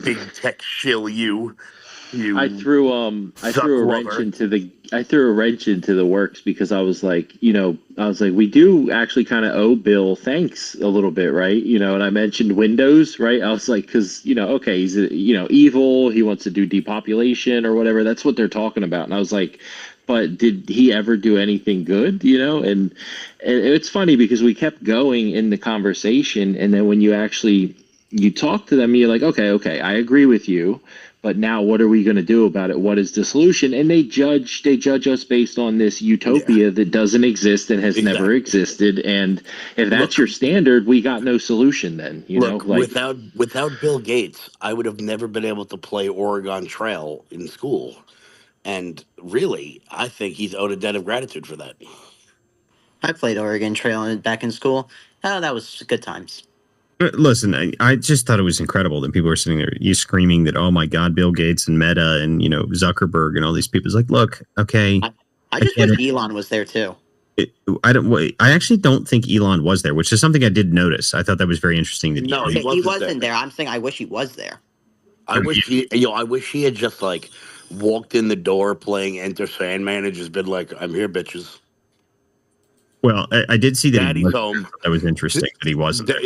big tech shill, you I threw a wrench lover. into the works because I was like, we do actually kind of owe Bill thanks a little bit, right? And I mentioned Windows, right? I was like, because okay, he's evil, he wants to do depopulation or whatever. That's what they're talking about, and I was like, but did he ever do anything good? And it's funny because we kept going in the conversation, and then when you talk to them, you're like, okay, I agree with you. But now what are we going to do about it? What is the solution? And they judge us based on this utopia that doesn't exist and has never existed. And if that's your standard, we got no solution then, Look, without Bill Gates, I would have never been able to play Oregon Trail in school. And really, I think he's owed a debt of gratitude for that. I played Oregon Trail back in school. Oh, that was good times. Listen, I just thought it was incredible that people were sitting there, you screaming that, oh my God, Bill Gates and Meta and Zuckerberg and all these people. It's like, look, okay, I just wish Elon was there too. I actually don't think Elon was there, which is something I did notice. I thought that was very interesting. That No, he wasn't there. I'm saying I wish he was there. I wish he had just like walked in the door playing Enter Sandman and just been like, "I'm here, bitches." Well, I did see that Daddy's Home. That was interesting that he wasn't there.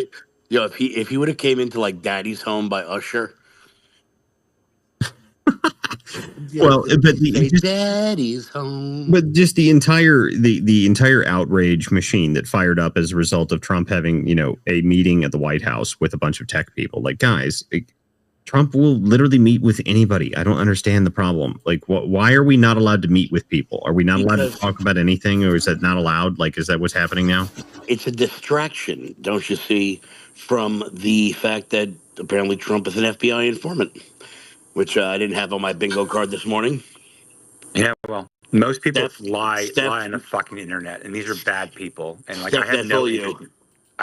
If he would have came into like Daddy's Home by Usher. Well, but Daddy's Home. But just the entire outrage machine that fired up as a result of Trump having a meeting at the White House with a bunch of tech people. Like, guys, Trump will literally meet with anybody. I don't understand the problem. Like, why are we not allowed to meet with people? Are we not allowed to talk about anything, or is that not allowed? Like, is that what's happening now? It's a distraction, don't you see, from the fact that apparently Trump is an FBI informant, which I didn't have on my bingo card this morning. Yeah, well, most people lie on the fucking internet, and these are bad people. And like, I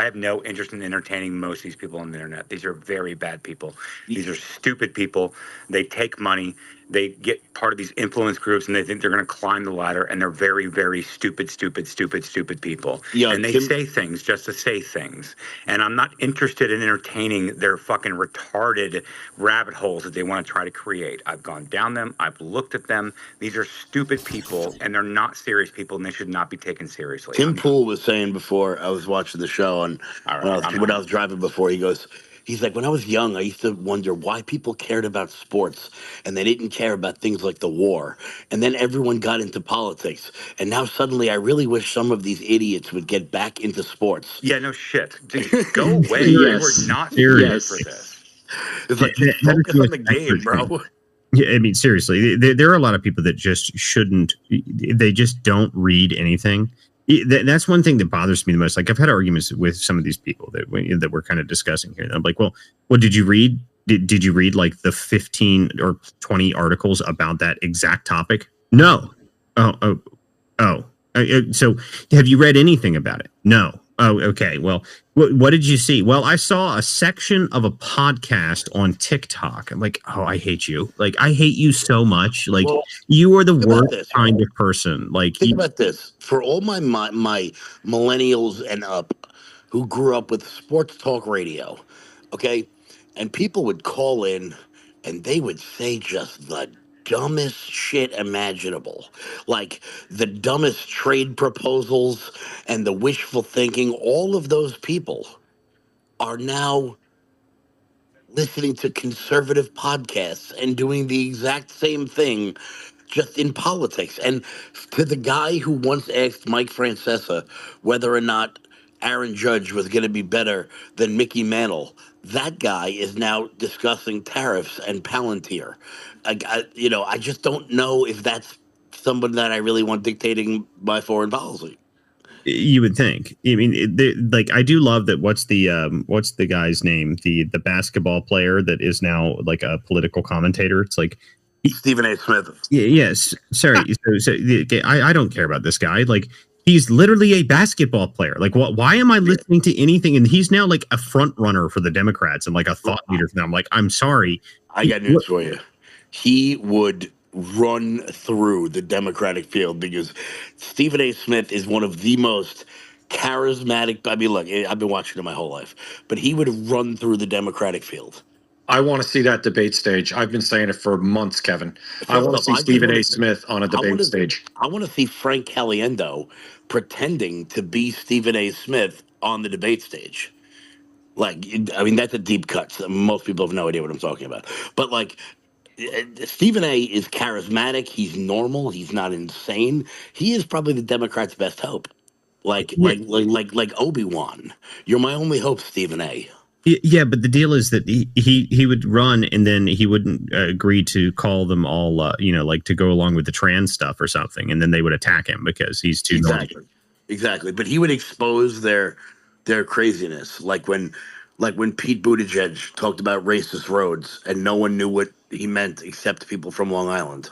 have no interest in entertaining most of these people on the internet. These are very bad people. These are stupid people. They take money. They get part of these influence groups, and they think they're going to climb the ladder. And they're very, very stupid people. And they say things just to say things. And I'm not interested in entertaining their fucking retarded rabbit holes that they want to try to create. I've gone down them. I've looked at them. These are stupid people, and they're not serious people, and they should not be taken seriously. Tim Pool was saying before I was watching the show, and when I was driving before, he's like, when I was young, I used to wonder why people cared about sports and they didn't care about things like the war. And then everyone got into politics. And now suddenly I really wish some of these idiots would get back into sports. Yeah, no shit. Dude, go away. Yes. We're not here for this. It's like, just focus on the game, bro. Yeah, I mean, seriously, there are a lot of people that just shouldn't. They just don't read anything. That's one thing that bothers me the most. Like, I've had arguments with some of these people that we're kind of discussing here. And I'm like, well, did you read? Did you read like the 15 or 20 articles about that exact topic? No. So have you read anything about it? No. Oh, okay. Well, what did you see? Well, I saw a section of a podcast on TikTok. I'm like, oh, I hate you. Like, I hate you so much. Like, you are the worst kind of person. Like, think about this. For all my millennials and up who grew up with sports talk radio, okay, and people would call in and they would say just the dumbest shit imaginable, like the dumbest trade proposals and the wishful thinking. All of those people are now listening to conservative podcasts and doing the exact same thing, just in politics. And to the guy who once asked Mike Francesa whether or not Aaron Judge was going to be better than Mickey Mantle, that guy is now discussing tariffs and Palantir. I just don't know if that's someone that I really want dictating my foreign policy. You would think. I mean, like, I do love that. What's the guy's name? The basketball player that is now like a political commentator. It's like Stephen A. Smith. Yes. Sorry. I don't care about this guy. Like, he's literally a basketball player. Like, why am I listening to anything? And he's now like a front runner for the Democrats and like a thought leader for them. I'm like, I'm sorry. I got news for you. He would run through the Democratic field because Stephen A. Smith is one of the most charismatic. I mean, look, I've been watching him my whole life, but he would run through the Democratic field. I want to see that debate stage. I've been saying it for months, Kevin. I want to see Stephen A. Smith on a debate stage. I want to see Frank Caliendo pretending to be Stephen A. Smith on the debate stage. Like, I mean, that's a deep cut. So most people have no idea what I'm talking about. But like, Stephen A. is charismatic. He's normal. He's not insane. He is probably the Democrats' best hope. Like Obi-Wan. You're my only hope, Stephen A. Yeah, but the deal is that he would run and then he wouldn't agree to call them all, like to go along with the trans stuff or something, and then they would attack him because he's too normal. Exactly. But he would expose their craziness, like when Pete Buttigieg talked about racist roads and no one knew what he meant except people from Long Island.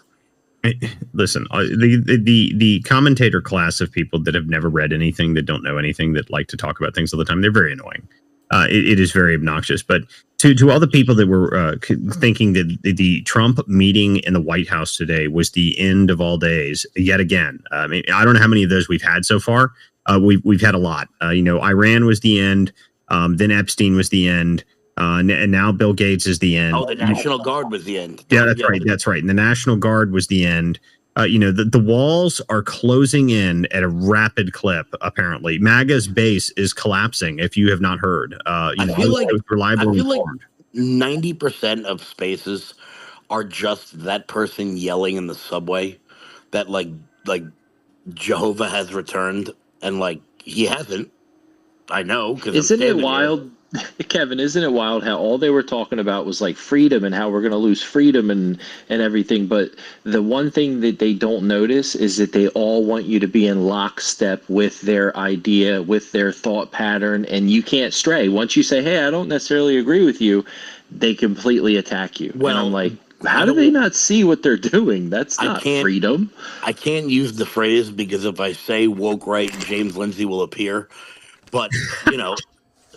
Listen, the commentator class of people that have never read anything, that don't know anything, that like to talk about things all the time, they're very annoying. It is very obnoxious. But to all the people that were thinking that the Trump meeting in the White House today was the end of all days, yet again, I mean, I don't know how many of those we've had so far. We've had a lot. Iran was the end. Then Epstein was the end. And now Bill Gates is the end. Oh, the National Guard was the end. Yeah, that's right. That's right. And the National Guard was the end. The walls are closing in at a rapid clip, apparently. MAGA's base is collapsing, if you have not heard. I feel like 90% of spaces are just that person yelling in the subway that like Jehovah has returned, and like he hasn't. I know, because isn't it wild, Kevin? Isn't it wild how all they were talking about was like freedom and how we're going to lose freedom and everything? But the one thing that they don't notice is that they all want you to be in lockstep with their idea, with their thought pattern, and you can't stray. Once you say, "Hey, I don't necessarily agree with you," they completely attack you. Well, and I'm like, how do they not see what they're doing? That's not freedom. I can't use the phrase because if I say woke right, James Lindsay will appear. But,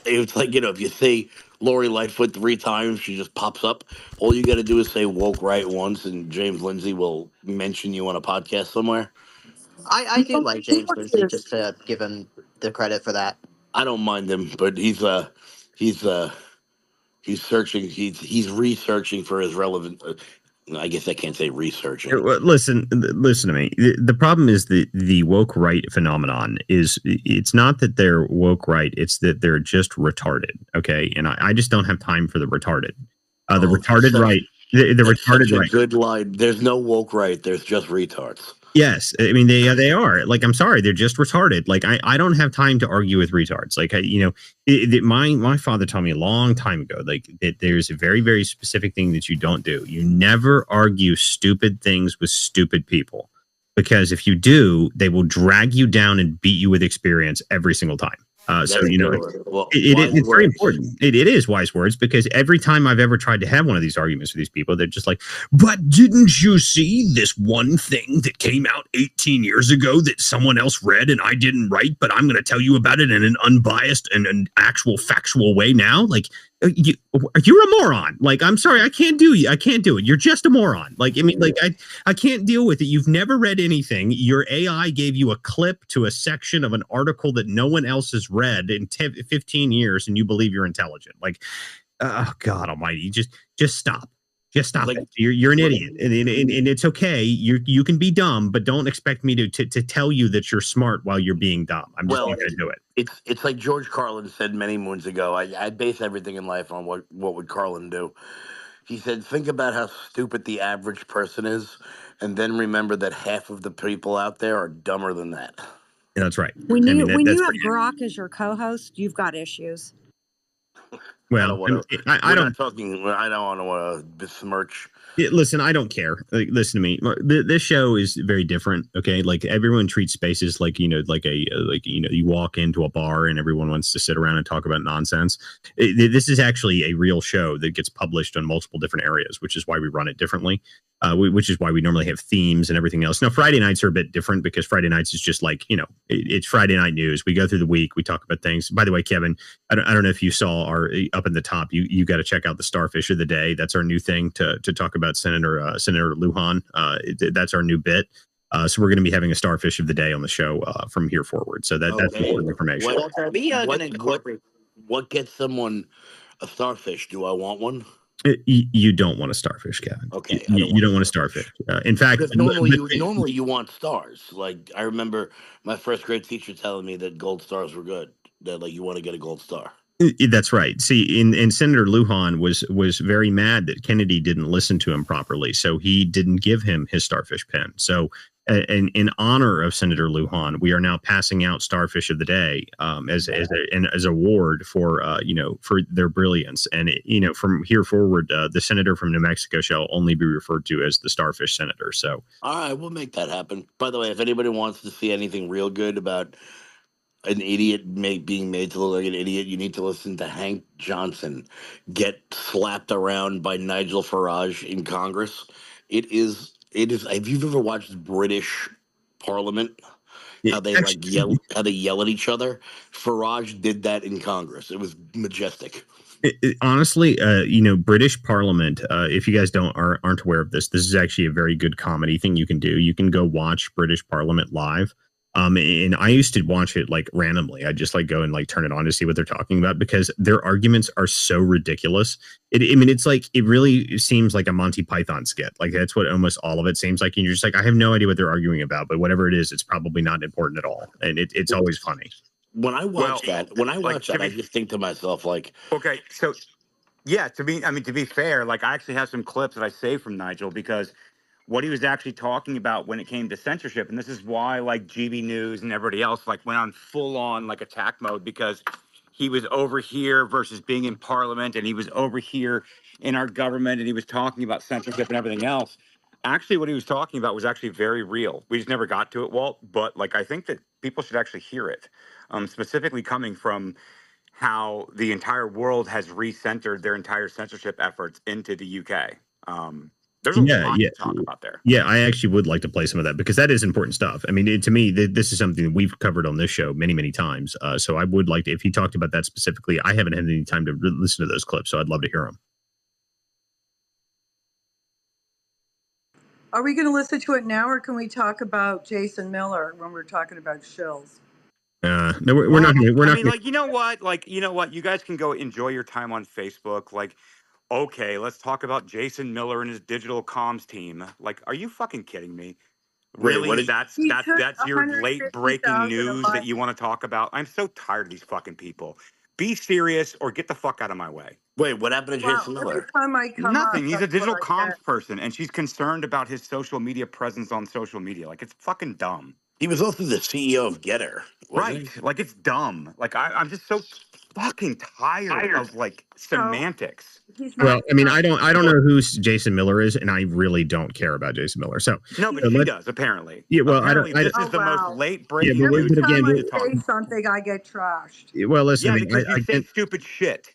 it's like, if you say Lori Lightfoot 3 times, she just pops up. All you got to do is say woke right once, and James Lindsay will mention you on a podcast somewhere. I do like James Lindsay, just to give him the credit for that. I don't mind him, but he's searching. He's researching for his relevant. I guess I can't say researching. Listen to me. The problem is the woke right phenomenon is it's not that they're woke right. It's that they're just retarded. Okay. And I just don't have time for the retarded. The retarded right. The retarded right. Good line. There's no woke right. There's just retards. Yes, I mean they are. Like, I'm sorry, they're just retarded. Like, I don't have time to argue with retards. Like, my father taught me a long time ago, like, that there's a very, very specific thing that you don't do. You never argue stupid things with stupid people, because if you do, they will drag you down and beat you with experience every single time. So it's very important. It is wise words, because every time I've ever tried to have one of these arguments with these people, they're just like, "But didn't you see this one thing that came out 18 years ago that someone else read and I didn't write, but I'm going to tell you about it in an unbiased and an actual factual way now?" Like, you're a moron. Like, I'm sorry, I can't do it. You're just a moron. Like, I mean, like, I can't deal with it. You've never read anything. Your AI gave you a clip to a section of an article that no one else has read in 15 years, and you believe you're intelligent. Like, oh God Almighty, just stop. Just stop it. You're an idiot, and it's okay. You can be dumb, but don't expect me to tell you that you're smart while you're being dumb. I'm just not going to do it. It's like George Carlin said many moons ago. I base everything in life on what would Carlin do. He said, think about how stupid the average person is, and then remember that half of the people out there are dumber than that. Yeah, that's right. When you have Grok as your co-host, you've got issues. Well, I don't want to besmirch. Listen, I don't care. Like, listen to me. This show is very different. Okay, like, everyone treats spaces like you walk into a bar and everyone wants to sit around and talk about nonsense. This is actually a real show that gets published on multiple different areas, which is why we run it differently. Which is why we normally have themes and everything else. Now, Friday nights are a bit different, because Friday nights is just like, it's Friday night news. We go through the week, we talk about things. By the way, Kevin, I don't know if you saw our up in the top. You got to check out the Starfish of the Day. That's our new thing to talk about Senator Lujan. That's our new bit. So we're going to be having a Starfish of the Day on the show from here forward. So that's important information. What gets someone a starfish? Do I want one? You don't want a starfish, Kevin. Okay, you don't want a starfish. In fact, because normally you want stars. Like I remember my first grade teacher telling me that gold stars were good. That like you want to get a gold star. That's right. See, and Senator Lujan was very mad that Kennedy didn't listen to him properly, so he didn't give him his starfish pin. So, in honor of Senator Lujan, we are now passing out Starfish of the Day as an award for for their brilliance. And from here forward, the senator from New Mexico shall only be referred to as the Starfish Senator. So, all right, we'll make that happen. By the way, if anybody wants to see anything real good about an idiot being made to look like an idiot, you need to listen to Hank Johnson get slapped around by Nigel Farage in Congress. It is. Have you ever watched British Parliament? How they how they yell at each other. Farage did that in Congress. It was majestic. Honestly, British Parliament. If you guys aren't aware of this, this is actually a very good comedy thing you can do. You can go watch British Parliament live. And I used to watch it like randomly. I just like go and like turn it on to see what they're talking about because their arguments are so ridiculous. It's like it really seems like a Monty Python skit. Like that's what almost all of it seems like. And you're just like, I have no idea what they're arguing about, but whatever it is, it's probably not important at all. And it's always funny. When I watch that, I just think to myself, like, okay, so yeah, to be fair, like I actually have some clips that I saved from Nigel because what he was actually talking about when it came to censorship, and this is why like GB News and everybody else like went on full on like attack mode because he was over here versus being in Parliament, and he was over here in our government, and he was talking about censorship and everything else. Actually, what he was talking about was actually very real. We just never got to it, Walt. But like, I think that people should actually hear it, specifically coming from how the entire world has recentered their entire censorship efforts into the UK. There's a lot to talk about there. Yeah, I actually would like to play some of that because that is important stuff. I mean, to me, this is something that we've covered on this show many, many times. So I would like to, if he talked about that specifically, I haven't had any time to listen to those clips, so I'd love to hear them. Are we going to listen to it now, or can we talk about Jason Miller when we're talking about shills? No, we're not. We're not. Like, you know what? You guys can go enjoy your time on Facebook. Like, okay, let's talk about Jason Miller and his digital comms team. Like, are you fucking kidding me? Really? Wait, that's your late breaking news that you want to talk about? I'm so tired of these fucking people. Be serious or get the fuck out of my way. Wait, what happened to Jason Miller? Nothing. He's a digital comms person, and she's concerned about his social media presence on social media. Like, it's fucking dumb. He was also the CEO of Getter. Right. Like, it's dumb. Like, I'm just so fucking tired of, like, semantics. Well, I mean, I don't know who Jason Miller is, and I really don't care about Jason Miller. So no, but she does apparently. Yeah, well, apparently this is the most late breaking news. Every time I say something, I get trashed. Well, listen, yeah, because you say stupid shit.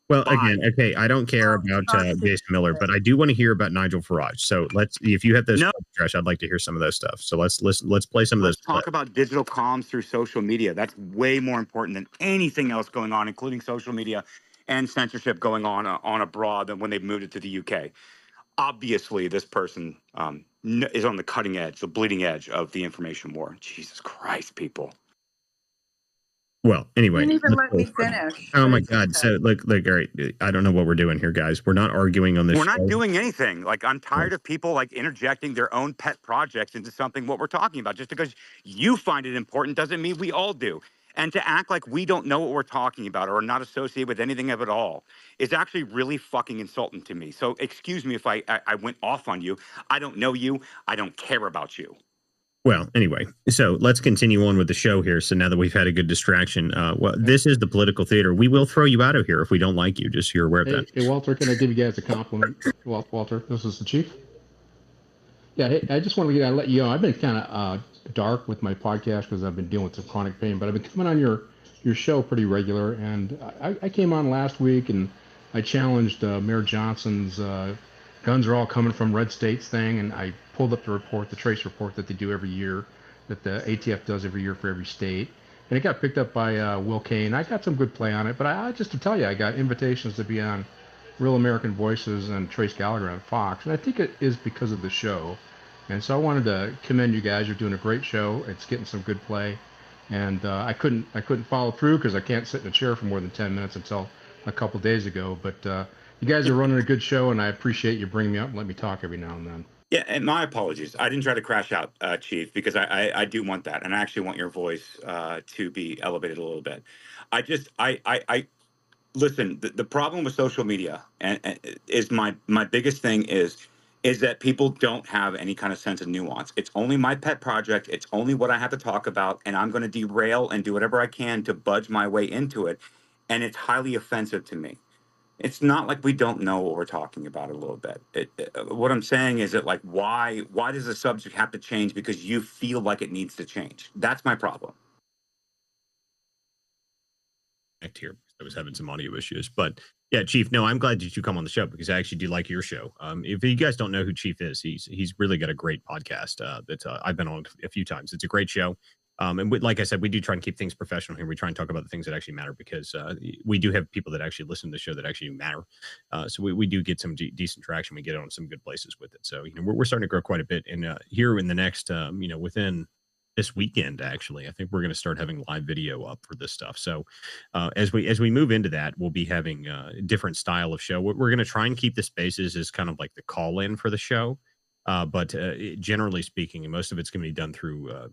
Well, again, okay, I don't care about Jason Miller, but I do want to hear about Nigel Farage. So if you have those, Josh, I'd like to hear some of those stuff. So let's play some of those. Let's talk about digital comms through social media. That's way more important than anything else going on, including social media and censorship going on abroad than when they've moved it to the UK. Obviously, this person is on the cutting edge, the bleeding edge of the information war. Jesus Christ, people. Well, anyway. You didn't even let me finish. Oh my God. So look, all right. I don't know what we're doing here, guys. We're not arguing on this. We're not doing anything. Like, I'm tired of people like interjecting their own pet projects into something what we're talking about. Just because you find it important doesn't mean we all do. And to act like we don't know what we're talking about or are not associated with anything of it all is actually really fucking insulting to me. So excuse me if I went off on you. I don't know you. I don't care about you. Well, anyway, so let's continue on with the show here. So now that we've had a good distraction, this is the political theater. We will throw you out of here if we don't like you, just so you're aware of that. Hey, Walter, can I give you guys a compliment? Walter, this is the chief. Yeah, hey, I just want to let you know, I've been kind of dark with my podcast because I've been dealing with some chronic pain, but I've been coming on your show pretty regular, and I came on last week, and I challenged Mayor Johnson's guns are all coming from red states thing, and I pulled up the trace report that they do every year, that the ATF does every year for every state, and it got picked up by Will Kane. I got some good play on it, but I just to tell you, I got invitations to be on Real American Voices and Trace Gallagher on Fox, and I think it is because of the show. And so I wanted to commend you guys. You're doing a great show. It's getting some good play, and I couldn't follow through because I can't sit in a chair for more than 10 minutes until a couple days ago. But You guys are running a good show, and I appreciate you bringing me up and let me talk every now and then. Yeah, and my apologies. I didn't try to crash out, Chief, because I do want that, and I actually want your voice to be elevated a little bit. I listen. The problem with social media and is my biggest thing is that people don't have any kind of sense of nuance. It's only my pet project. It's only what I have to talk about, and I'm going to derail and do whatever I can to budge my way into it, and it's highly offensive to me. It's not like we don't know what we're talking about a little bit. What I'm saying is that, like, why does the subject have to change because you feel like it needs to change? That's my problem. Here, I was having some audio issues, but yeah, Chief. No, I'm glad that you come on the show because I actually do like your show. If you guys don't know who Chief is, he's really got a great podcast that I've been on a few times. It's a great show. And like I said, we do try and keep things professional here. We try and talk about the things that actually matter because we do have people that actually listen to the show that actually matter. So we do get some decent traction. We get on some good places with it. So, we're starting to grow quite a bit. And here in the next, within this weekend, actually, I think we're going to start having live video up for this stuff. So as we move into that, we'll be having a different style of show. We're going to try and keep the spaces as kind of like the call in for the show. But generally speaking, most of it's going to be done through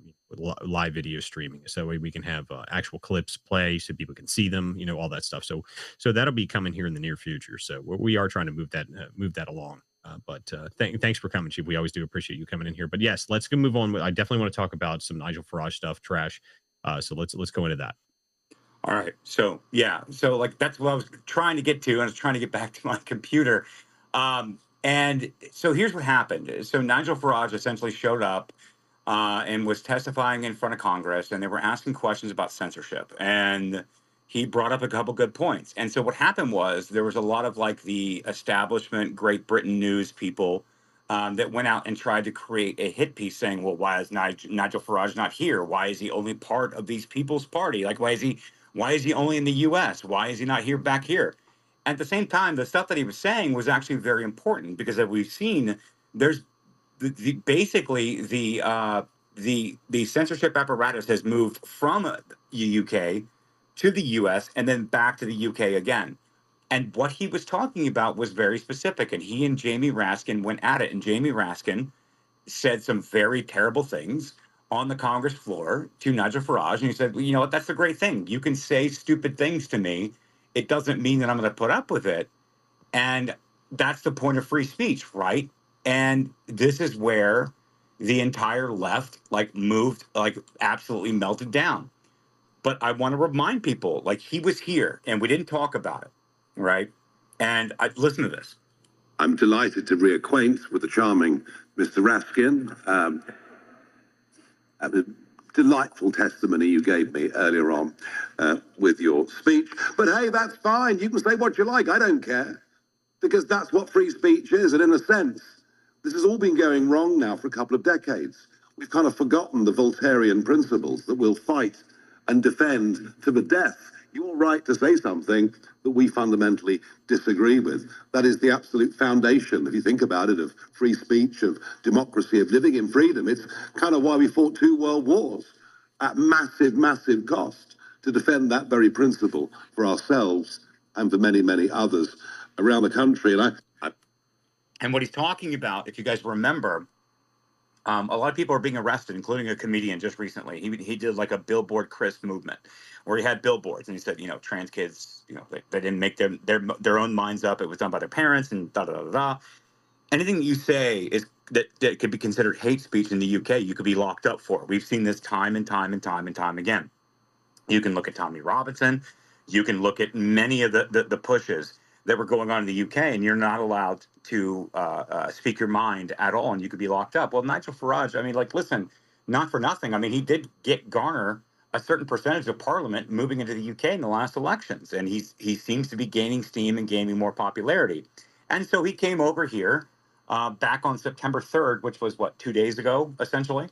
live video streaming. So we can have actual clips play so people can see them, all that stuff. So that'll be coming here in the near future. So we are trying to move that along. But thanks for coming, Chief. We always do appreciate you coming in here. But yes, let's go move on. I definitely want to talk about some Nigel Farage stuff, trash. So let's go into that. All right. So yeah. So like that's what I was trying to get to. I was trying to get back to my computer. And so here's what happened. So Nigel Farage essentially showed up and was testifying in front of Congress, and they were asking questions about censorship. And he brought up a couple good points. And so what happened was there was a lot of like the establishment Great Britain news people that went out and tried to create a hit piece saying, well, why is Nigel Farage not here? Why is he only part of these people's party? Like, why is he only in the U.S.? Why is he not here back here? At the same time, the stuff that he was saying was actually very important because as we've seen, there's basically the censorship apparatus has moved from the UK to the US and then back to the UK again. And what he was talking about was very specific. And he and Jamie Raskin went at it. And Jamie Raskin said some very terrible things on the Congress floor to Nigel Farage. And he said, well, you know what? That's the great thing. You can say stupid things to me. It doesn't mean that I'm going to put up with it. And that's the point of free speech, right? And this is where the entire left moved, absolutely melted down. But I want to remind people, he was here and we didn't talk about it, right? And listen to this. I'm delighted to reacquaint with the charming Mr. Raskin. A delightful testimony you gave me earlier on with your speech. But hey, that's fine. You can say what you like. I don't care. Because that's what free speech is. And in a sense, this has all been going wrong now for a couple of decades. We've kind of forgotten the Voltairean principles that we'll fight and defend to the death your right to say something that we fundamentally disagree with. That is the absolute foundation, if you think about it, of free speech, of democracy, of living in freedom. It's kind of why we fought 2 world wars at massive, massive cost to defend that very principle for ourselves and for many, many others around the country. And what he's talking about, if you guys remember, a lot of people are being arrested, including a comedian just recently. He did like a billboard Chris movement where he had billboards and he said, trans kids, they didn't make their own minds up. It was done by their parents and da da da da. Anything that you say is that could be considered hate speech in the UK, you could be locked up for. We've seen this time and time and time and time again. You can look at Tommy Robinson. You can look at many of the pushes that were going on in the UK, and you're not allowed to speak your mind at all, and you could be locked up. Well, Nigel Farage, I mean, listen, not for nothing. I mean, he did garner a certain percentage of Parliament moving into the UK in the last elections, and he seems to be gaining steam and gaining more popularity. And so he came over here back on September 3rd, which was, 2 days ago, essentially,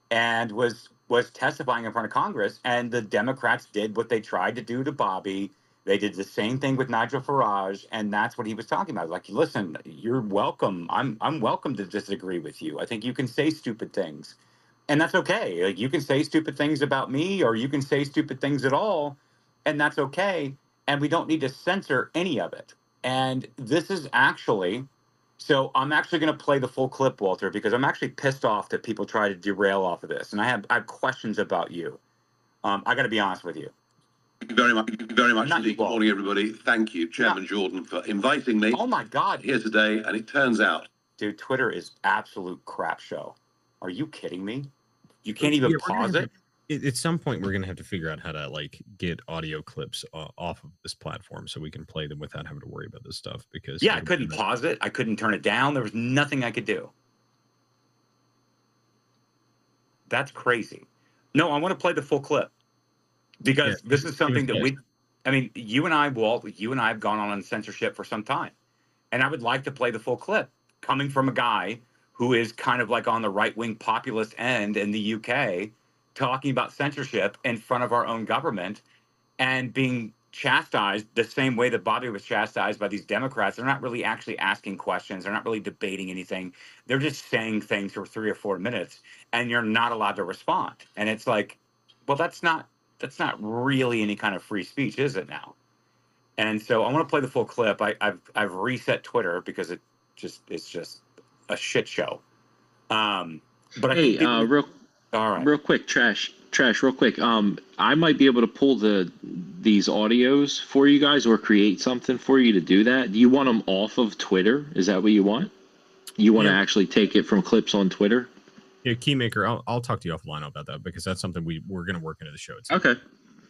and was testifying in front of Congress, and the Democrats did what they tried to do to Bobby. They did the same thing with Nigel Farage, and that's what he was talking about. Like, listen, you're welcome. I'm welcome to disagree with you. I think you can say stupid things, and that's okay. Like, you can say stupid things about me, or you can say stupid things at all, and that's okay. And we don't need to censor any of it. And this is actually, so I'm actually going to play the full clip, Walter, because I'm actually pissed off that people try to derail off of this. And I have questions about you. I got to be honest with you. Thank you very much indeed. Good morning, everybody. Thank you, Chairman Jordan, for inviting me. Oh my God. Here today, and it turns out, dude, Twitter is absolute crap show. Are you kidding me? You can't even pause it. At some point, we're going to have to figure out how to like get audio clips off of this platform so we can play them without having to worry about this stuff. Because I couldn't pause it. I couldn't turn it down. There was nothing I could do. That's crazy. No, I want to play the full clip because this is something that you and I, Walt, you and I have gone on censorship for some time. And I would like to play the full clip coming from a guy who is kind of like on the right-wing populist end in the UK, talking about censorship in front of our own government and being chastised the same way that Bobby was chastised by these Democrats. They're not really actually asking questions. They're not really debating anything. They're just saying things for 3 or 4 minutes, and you're not allowed to respond. And it's like, well, that's not really any kind of free speech, is it now? And so I want to play the full clip. I've reset Twitter because it's just a shit show. But hey, real quick, trash, real quick. I might be able to pull these audios for you guys or create something for you to do that. Do you want them off of Twitter? Is that what you want? You want to actually take it from clips on Twitter? Yeah, Keymaker, I'll talk to you offline about that because that's something we're going to work into the show. Okay.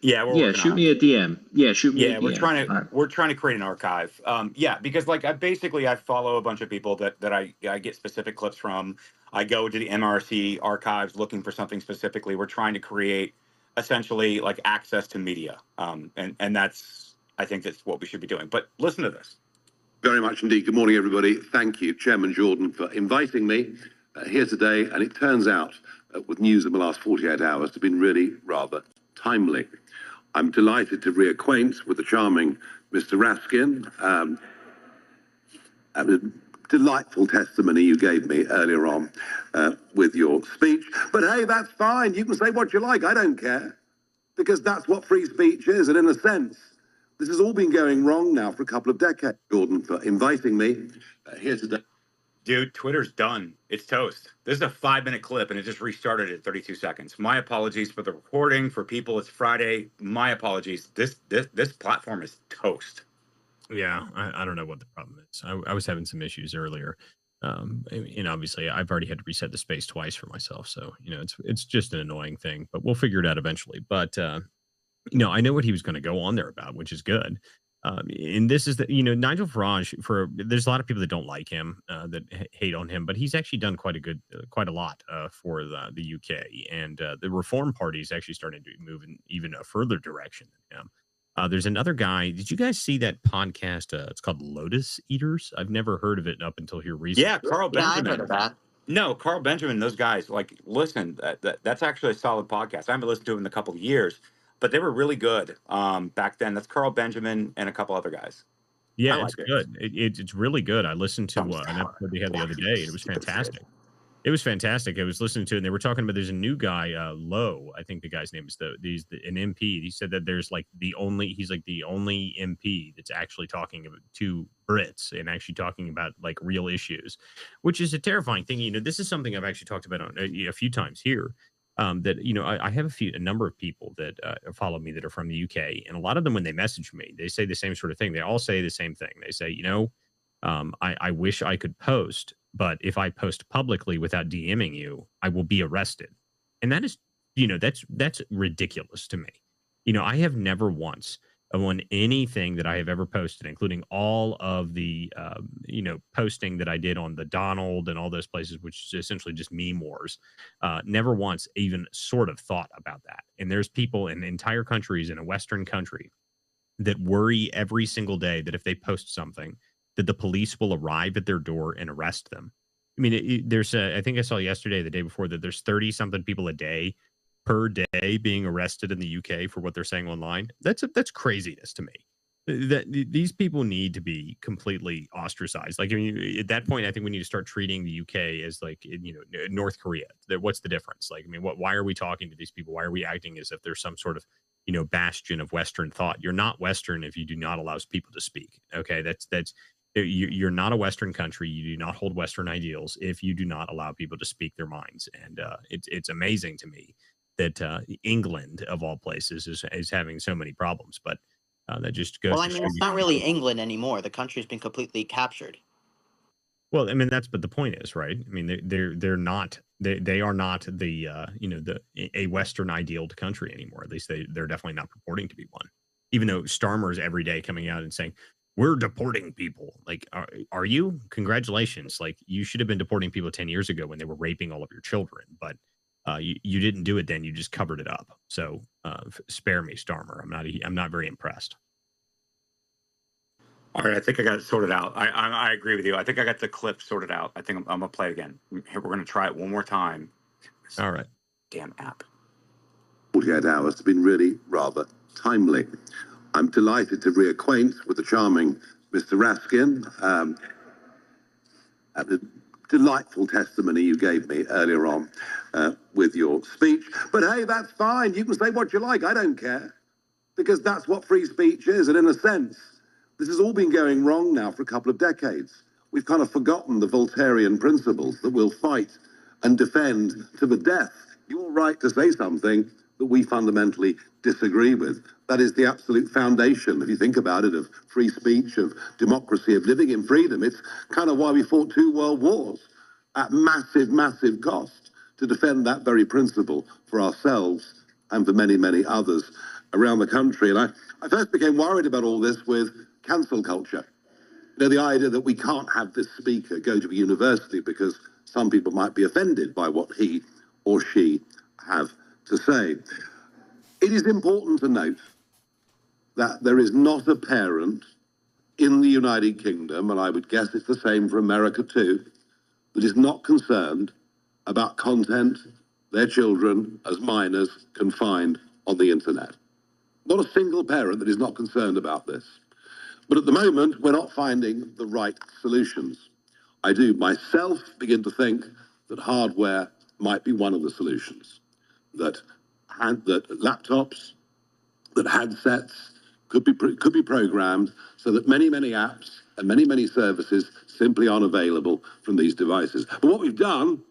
Yeah, shoot me a DM. Yeah, shoot me a DM. We're trying to create an archive. Because like I follow a bunch of people that I get specific clips from. I go to the MRC archives looking for something specifically. We're trying to create essentially like access to media. And I think that's what we should be doing. But listen to this. very much indeed. Good morning, everybody. Thank you, Chairman Jordan, for inviting me here today. And it turns out, with news in the last 48 hours, to have been really rather timely. I'm delighted to reacquaint with the charming Mr. Raskin. Delightful testimony you gave me earlier on with your speech. But hey, that's fine. You can say what you like. I don't care. Because that's what free speech is. And in a sense, this has all been going wrong now for a couple of decades. Jordan, for inviting me here today. Dude, Twitter's done. It's toast. This is a 5-minute clip, and it just restarted at 32 seconds. My apologies for the recording. For people, it's Friday. My apologies. This platform is toast. Yeah, I don't know what the problem is. I was having some issues earlier. And obviously, I've already had to reset the space twice for myself. So, it's just an annoying thing, but we'll figure it out eventually. But, I know what he was going to go on there about, which is good. And this is Nigel Farage, there's a lot of people that don't like him, that hate on him, but he's actually done quite a lot for the UK, and the Reform Party is actually starting to move in even a further direction than him. There's another guy. Did you guys see that podcast? It's called Lotus Eaters. I've never heard of it up until here recently. Yeah, Carl Benjamin. I've heard of that. No, Carl Benjamin, those guys, like, listen, that's actually a solid podcast. I haven't listened to it in a couple of years, but they were really good back then. That's Carl Benjamin and a couple other guys. Yeah, it's good. It's really good. I listened to an episode they had the other day, and it was fantastic. It was fantastic. I was listening to it, and they were talking about there's a new guy, Lowe. I think the guy's name is he's an MP. He said that he's like the only MP that's actually talking to Brits and actually talking about like real issues, which is a terrifying thing. This is something I've actually talked about on a few times here. That I have a number of people that follow me that are from the UK, and a lot of them, when they message me, they say the same sort of thing. They all say the same thing. They say, I wish I could post, but if I post publicly without DMing you, I will be arrested. And that is, that's ridiculous to me. I have never once on anything that I have ever posted, including all of the, posting that I did on the Donald and all those places, which is essentially just meme wars, never once even sort of thought about that. And there's people in entire countries in a Western country that worry every single day that if they post something, that the police will arrive at their door and arrest them. I mean, I think I saw yesterday, the day before, that there's 30-something people per day being arrested in the UK for what they're saying online. That's craziness to me. That these people need to be completely ostracized. Like, at that point, I think we need to start treating the UK as like, North Korea. What's the difference? Like, why are we talking to these people? Why are we acting as if there's some sort of, bastion of Western thought. You're not Western if you do not allow people to speak. Okay, you're not a Western country. You do not hold Western ideals if you do not allow people to speak their minds. And it's amazing to me that England, of all places, is having so many problems. But that just goes. Well, to I mean, show it's you. not really England anymore. The country's been completely captured. Well, I mean, but the point is, right? I mean, they're not they are not the a Western idealed country anymore. At least they're definitely not purporting to be one. Even though Starmer's every day coming out and saying we're deporting people. Like, are you? Congratulations! Like, you should have been deporting people 10 years ago when they were raping all of your children, but you didn't do it then. You just covered it up. So spare me, Starmer. I'm not very impressed. All right, I think I got it sorted out. I agree with you. I think I got the clip sorted out. I think I'm gonna play it again. We're gonna try it one more time. All right. Damn app. 48 hours has been really rather timely. I'm delighted to reacquaint with the charming Mr. Raskin. At the delightful testimony you gave me earlier on with your speech. But hey, that's fine. You can say what you like. I don't care. Because that's what free speech is. And in a sense, this has all been going wrong now for a couple of decades. We've kind of forgotten the Voltairean principles that we'll fight and defend to the death your right to say something that we fundamentally disagree with. That is the absolute foundation, if you think about it, of free speech, of democracy, of living in freedom. It's kind of why we fought 2 world wars at massive, massive cost to defend that very principle for ourselves and for many, many others around the country. And I first became worried about all this with cancel culture. You know, the idea that we can't have this speaker go to a university because some people might be offended by what he or she have to say. It is important to note that there is not a parent in the United Kingdom, and I would guess it's the same for America too, that is not concerned about content their children as minors can find on the internet. Not a single parent that is not concerned about this. But at the moment, we're not finding the right solutions. I do myself begin to think that hardware might be one of the solutions. That laptops, that handsets could be programmed so that many, many apps and many, many services simply aren't available from these devices. But what we've done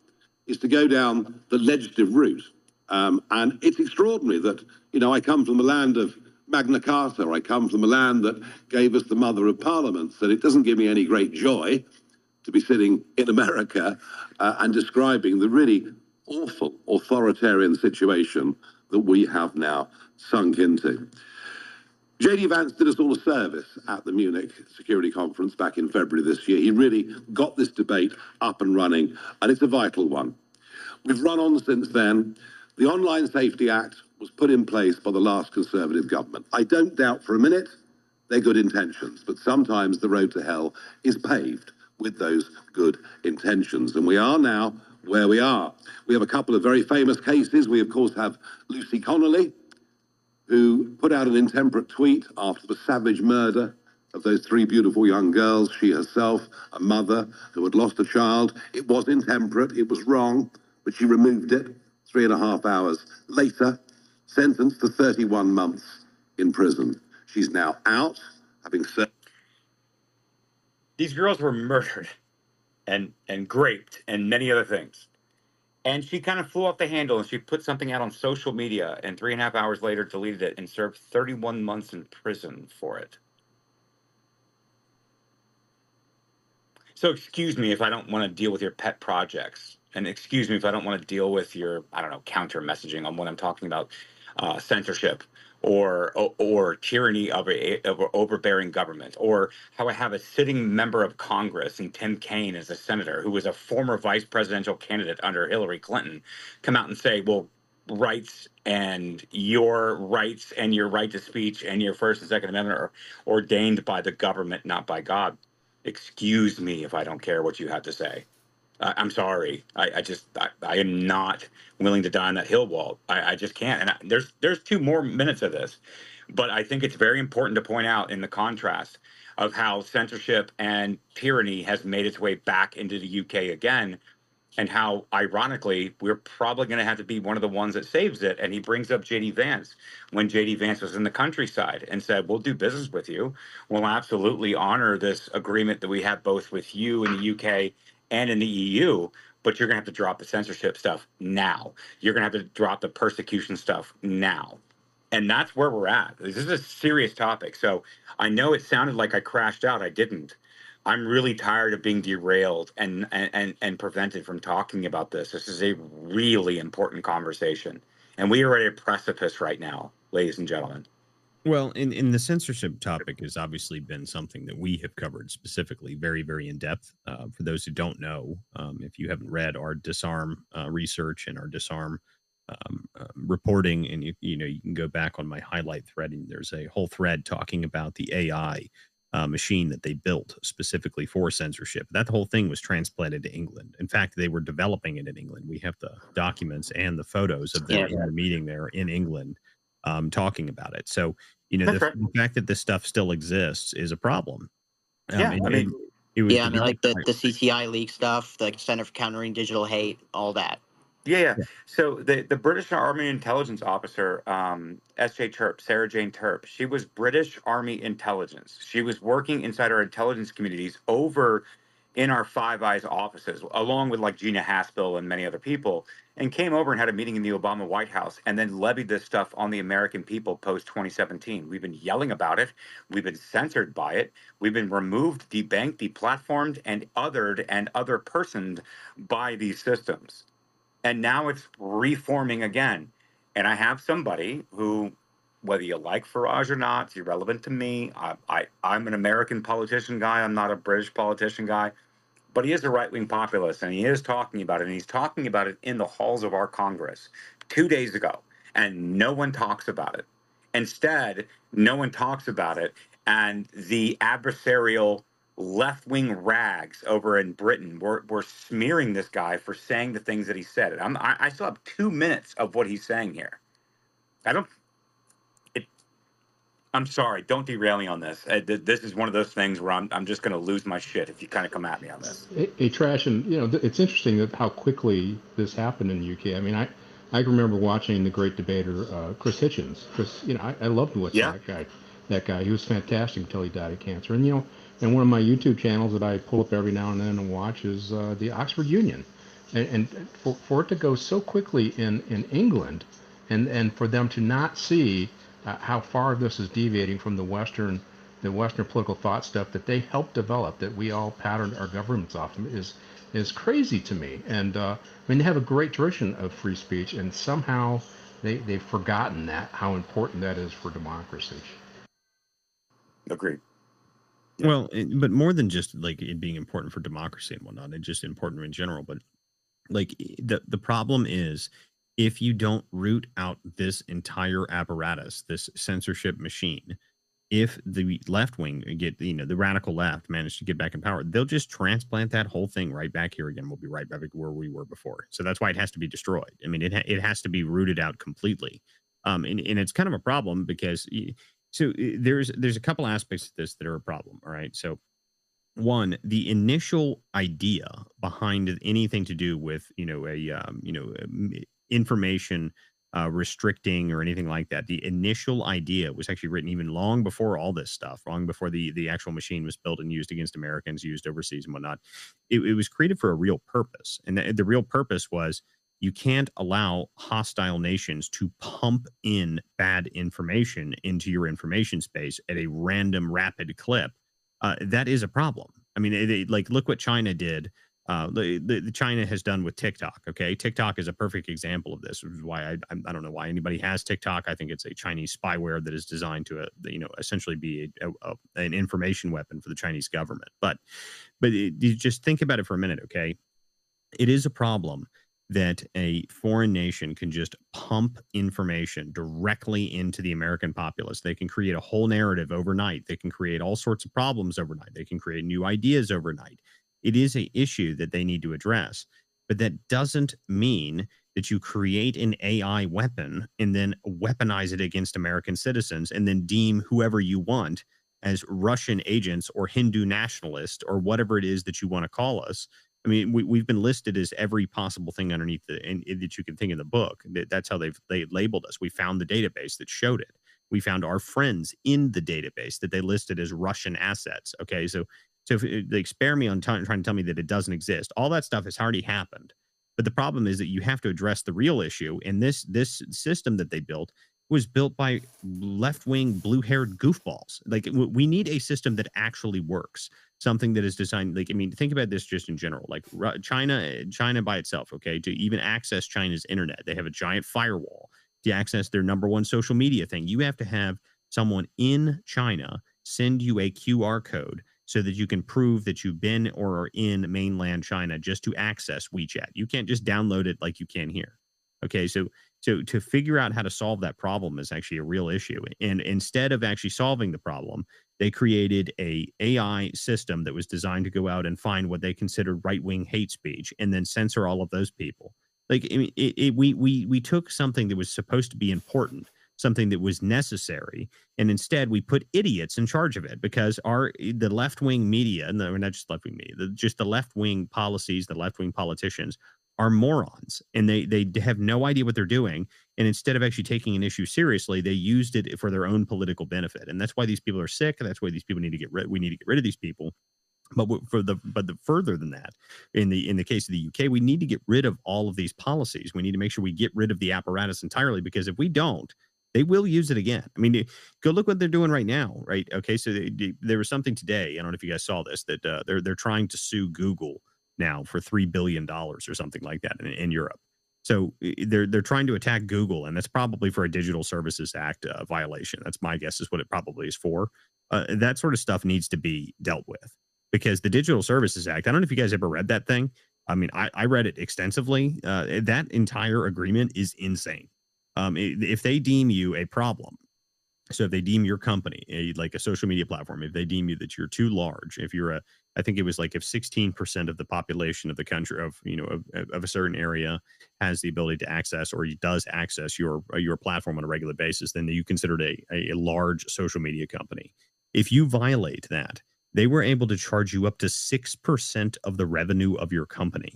is to go down the legislative route. And it's extraordinary that, I come from the land of Magna Carta. I come from the land that gave us the Mother of Parliaments. And it doesn't give me any great joy to be sitting in America and describing the really awful authoritarian situation that we have now sunk into. J.D. Vance did us all a service at the Munich Security Conference back in February this year. He really got this debate up and running, and it's a vital one. We've run on since then. The Online Safety Act was put in place by the last Conservative government. I don't doubt for a minute they're good intentions, but sometimes the road to hell is paved with those good intentions. And we are now where we are. We have a couple of very famous cases. We, of course, have Lucy Connolly, who put out an intemperate tweet after the savage murder of those 3 beautiful young girls, she herself, a mother who had lost a child. It was intemperate, it was wrong, but she removed it 3.5 hours later, sentenced to 31 months in prison. She's now out, having served. These girls were murdered and raped and many other things. And she kind of flew off the handle and she put something out on social media and 3.5 hours later deleted it and served 31 months in prison for it. So excuse me if I don't want to deal with your pet projects. And excuse me if I don't want to deal with your, counter messaging on what I'm talking about, censorship or tyranny of an overbearing government, or how I have a sitting member of Congress and Tim Kaine as a senator who was a former vice presidential candidate under Hillary Clinton come out and say, well, rights and your right to speech and your First and Second Amendment are ordained by the government, not by God. Excuse me if I don't care what you have to say. I'm sorry. I am not willing to die on that hill wall. I just can't. And there's 2 more minutes of this, but I think it's very important to point out in the contrast of how censorship and tyranny has made its way back into the UK again, and how, ironically, we're probably going to have to be one of the ones that saves it. And he brings up JD Vance when JD Vance was in the countryside and said, we'll do business with you. We'll absolutely honor this agreement that we have both with you in the UK and in the EU, but you're going to have to drop the censorship stuff now. You're going to have to drop the persecution stuff now. And that's where we're at. This is a serious topic. So I know it sounded like I crashed out. I didn't. I'm really tired of being derailed and prevented from talking about this. This is a really important conversation. And we are at a precipice right now, ladies and gentlemen. Well, in the censorship topic has obviously been something that we have covered specifically, very, very in depth. For those who don't know, if you haven't read our disarm research and our disarm reporting, and you can go back on my highlight thread, and there's a whole thread talking about the AI machine that they built specifically for censorship. That whole thing was transplanted to England. In fact, they were developing it in England. We have the documents and the photos of them in the meeting there in England talking about it. So, the fact that this stuff still exists is a problem. Like the CCI leak stuff, the Center for Countering Digital Hate, all that. Yeah. So the British Army intelligence officer, S.J. Terp, Sarah Jane Terp, she was British Army intelligence. She was working inside our intelligence communities over in our Five Eyes offices, along with like Gina Haspel and many other people, and came over and had a meeting in the Obama White House and then levied this stuff on the American people post 2017. We've been yelling about it. We've been censored by it. We've been removed, debanked, deplatformed, and othered and other personed by these systems. And now it's reforming again. And I have somebody who, whether you like Farage or not, it's irrelevant to me. I'm an American politician guy. I'm not a British politician guy. But he is a right-wing populist, and he is talking about it. And he's talking about it in the halls of our Congress 2 days ago. And no one talks about it. Instead, no one talks about it. And the adversarial left-wing rags over in Britain were smearing this guy for saying the things that he said. I still have 2 minutes of what he's saying here. I'm sorry. Don't derail me on this. This is one of those things where I'm just going to lose my shit if you kind of come at me on this. Trash, and it's interesting that how quickly this happened in the UK. I mean, I remember watching the great debater Chris Hitchens. Chris, I loved watching that guy. That guy, he was fantastic until he died of cancer. And and one of my YouTube channels that I pull up every now and then and watch is the Oxford Union, and for it to go so quickly in England, and for them to not see how far this is deviating from the Western political thought stuff that they helped develop, that we all patterned our governments off of, is crazy to me. And I mean, they have a great tradition of free speech, and somehow they've forgotten how important that is for democracy. Agreed. Well, but more than just like it being important for democracy and whatnot, it's just important in general. But like the problem is, if you don't root out this entire apparatus, this censorship machine, if the left wing the radical left manage to get back in power, they'll just transplant that whole thing right back here again. We'll be right back where we were before. So that's why it has to be destroyed. I mean, it has to be rooted out completely. And it's kind of a problem because there's a couple aspects of this that are a problem. All right. So one, the initial idea behind anything to do with, information restricting or anything like that. The initial idea was actually written even long before all this stuff, long before the actual machine was built and used against Americans, used overseas and whatnot. It was created for a real purpose. And the real purpose was you can't allow hostile nations to pump in bad information into your information space at a random, rapid clip. That is a problem. I mean, look what China did. The China has done with TikTok. Okay, TikTok is a perfect example of this, which is why I don't know why anybody has TikTok. I think it's a Chinese spyware that is designed to essentially be an information weapon for the Chinese government. But you just think about it for a minute. Okay, it is a problem that a foreign nation can just pump information directly into the American populace. They can create a whole narrative overnight. They can create all sorts of problems overnight. They can create new ideas overnight. It is an issue that they need to address. But that doesn't mean that you create an AI weapon and then weaponize it against American citizens and then deem whoever you want as Russian agents or Hindu nationalists or whatever it is that you want to call us. I mean, we've been listed as every possible thing underneath that you can think in the book. That's how they labeled us. We found the database that showed it. We found our friends in the database that they listed as Russian assets. Okay, so if they spare me on trying to tell me that it doesn't exist. All that stuff has already happened. But the problem is that you have to address the real issue. And this system that they built was built by left-wing, blue-haired goofballs. Like, we need a system that actually works. Something that is designed, like, I mean, think about this just in general. Like, China by itself, okay, to even access China's internet, they have a giant firewall. To access their number one social media thing, you have to have someone in China send you a QR code so that you can prove that you've been or are in mainland China just to access WeChat. You can't just download it like you can here. Okay, so to figure out how to solve that problem is actually a real issue. And instead of actually solving the problem, they created a AI system that was designed to go out and find what they considered right-wing hate speech and then censor all of those people. Like, I mean, we took something that was supposed to be important, something that was necessary, and instead we put idiots in charge of it because the left-wing media, no, not just left-wing media, just the left-wing policies, the left-wing politicians are morons, and they have no idea what they're doing. And instead of actually taking an issue seriously, they used it for their own political benefit. And that's why these people are sick. That's why these people need to get rid. We need to get rid of these people. But further than that, in the case of the UK, we need to get rid of all of these policies. We need to make sure we get rid of the apparatus entirely, because if we don't, they will use it again. I mean, go look what they're doing right now, right? Okay, so there was something today. I don't know if you guys saw this, that they're trying to sue Google now for $3 billion or something like that in Europe. So they're trying to attack Google, and that's probably for a Digital Services Act violation. That's my guess is what it probably is for. That sort of stuff needs to be dealt with, because the Digital Services Act, I don't know if you guys ever read that thing. I mean, I read it extensively. That entire agreement is insane. If they deem you a problem, so if they deem your company like a social media platform, if they deem you that you're too large, if you're I think it was like if 16% of the population of the country of a certain area has the ability to access or does access your platform on a regular basis, then you considered a large social media company. If you violate that, they were able to charge you up to 6% of the revenue of your company.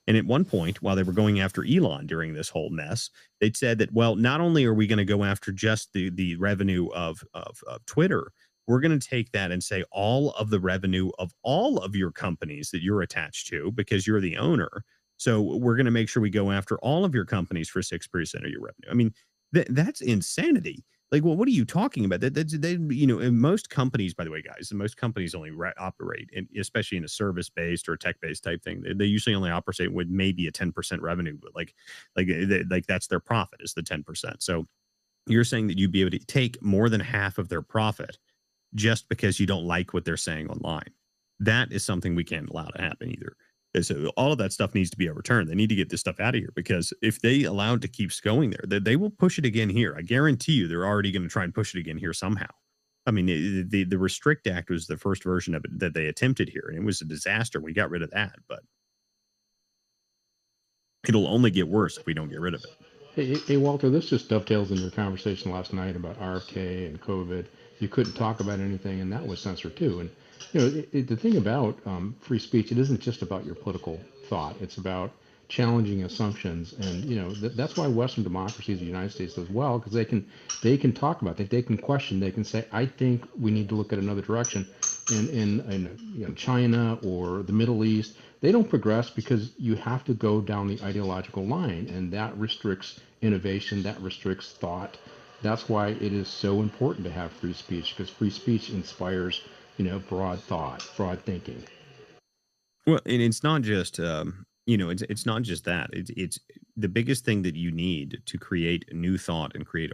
And at one point, while they were going after Elon during this whole mess, they'd said that, well, not only are we going to go after just the revenue of Twitter, we're going to take that and say all of the revenue of all of your companies that you're attached to, because you're the owner. So we're going to make sure we go after all of your companies for 6% of your revenue. I mean, that's insanity. Like, well, what are you talking about? In most companies, by the way, guys, most companies only operate, especially in a service-based or a tech-based type thing. They usually only operate with maybe a 10% revenue, but like that's their profit is the 10%. So you're saying that you'd be able to take more than half of their profit just because you don't like what they're saying online. That is something we can't allow to happen either. So all of that stuff needs to be overturned. They need to get this stuff out of here, because if they allow it to keep going there, they will push it again here. I guarantee you they're already going to try and push it again here somehow. I mean, the Restrict Act was the first version of it that they attempted here, and it was a disaster. We got rid of that, but it'll only get worse if we don't get rid of it. Hey, Walter, this just dovetails in your conversation last night about RFK and COVID. You couldn't talk about anything, and that was censored too. And the thing about free speech, it isn't just about your political thought. It's about challenging assumptions, and that's why Western democracies, the United States, does well, because they can talk about it. They can question. They can say, I think we need to look at another direction. In China or the Middle East, they don't progress because you have to go down the ideological line, and that restricts innovation. That restricts thought. That's why it is so important to have free speech, because free speech inspires broad thought, broad thinking. Well, and it's not just it's not just that. It's the biggest thing that you need to create new thought and create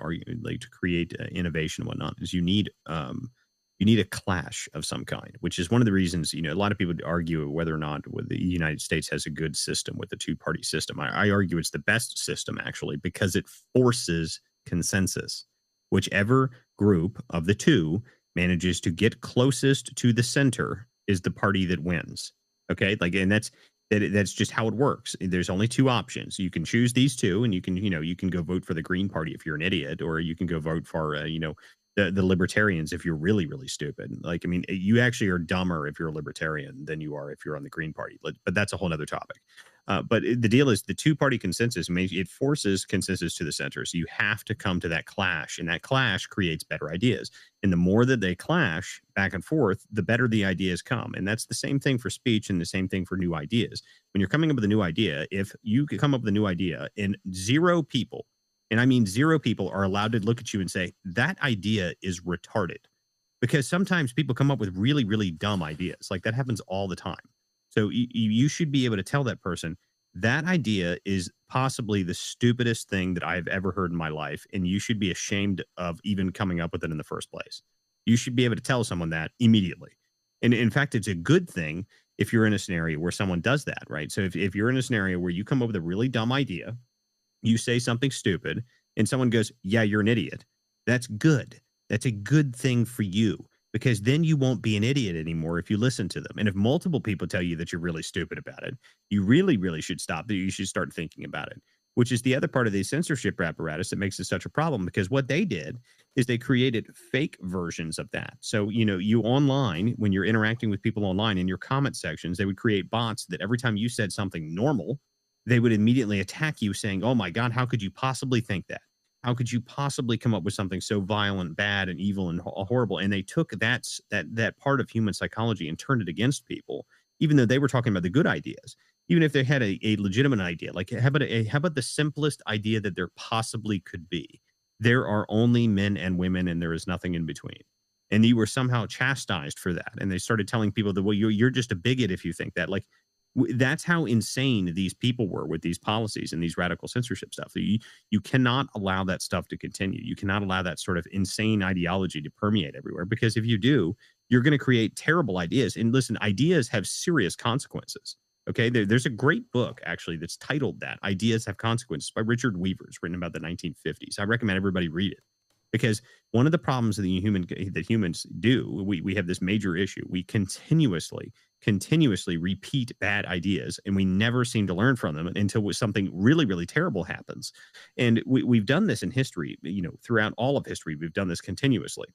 innovation and whatnot is you need a clash of some kind, which is one of the reasons a lot of people would argue whether or not the United States has a good system with the two-party system. I argue it's the best system, actually, because it forces consensus. Whichever group of the two manages to get closest to the center is the party that wins. Okay, and that's just how it works. There's only two options. You can choose these two, and you can go vote for the Green Party if you're an idiot, or you can go vote for the libertarians if you're really, really stupid. Like, I mean, you actually are dumber if you're a libertarian than you are if you're on the Green Party. But that's a whole other topic. But the deal is the two-party consensus, it forces consensus to the center. So you have to come to that clash, and that clash creates better ideas. And the more that they clash back and forth, the better the ideas come. And that's the same thing for speech and the same thing for new ideas. When you're coming up with a new idea, if you come up with a new idea and 0 people, and I mean 0 people, are allowed to look at you and say, that idea is retarded. Because sometimes people come up with really, really dumb ideas. Like, that happens all the time. So you should be able to tell that person, that idea is possibly the stupidest thing that I've ever heard in my life, and you should be ashamed of even coming up with it in the first place. You should be able to tell someone that immediately. And in fact, it's a good thing if you're in a scenario where someone does that, right? So if you're in a scenario where you come up with a really dumb idea, you say something stupid, and someone goes, yeah, you're an idiot. That's good. That's a good thing for you, because then you won't be an idiot anymore if you listen to them. And if multiple people tell you that you're really stupid about it, you really, really should stop. You should start thinking about it, which is the other part of the censorship apparatus that makes it such a problem, because what they did is they created fake versions of that. So, you online, when you're interacting with people online in your comment sections, they would create bots that every time you said something normal, they would immediately attack you saying, oh my God, how could you possibly think that? How could you possibly come up with something so violent, bad, and evil and horrible? And they took that part of human psychology and turned it against people, even though they were talking about the good ideas. Even if they had a legitimate idea, like how about the simplest idea that there possibly could be? There are only men and women, and there is nothing in between. And you were somehow chastised for that. And they started telling people that, well, you're just a bigot if you think that. Like, that's how insane these people were with these policies and these radical censorship stuff. You cannot allow that stuff to continue. You cannot allow that sort of insane ideology to permeate everywhere, because if you do, you're going to create terrible ideas. And listen, ideas have serious consequences. Okay, there's a great book, actually, that's titled that, Ideas Have Consequences, by Richard Weaver. It's written about the 1950s. I recommend everybody read it, because one of the problems that humans do, we have this major issue. We continuously repeat bad ideas, and we never seem to learn from them until something really, really terrible happens. And we've done this in history, throughout all of history, we've done this continuously.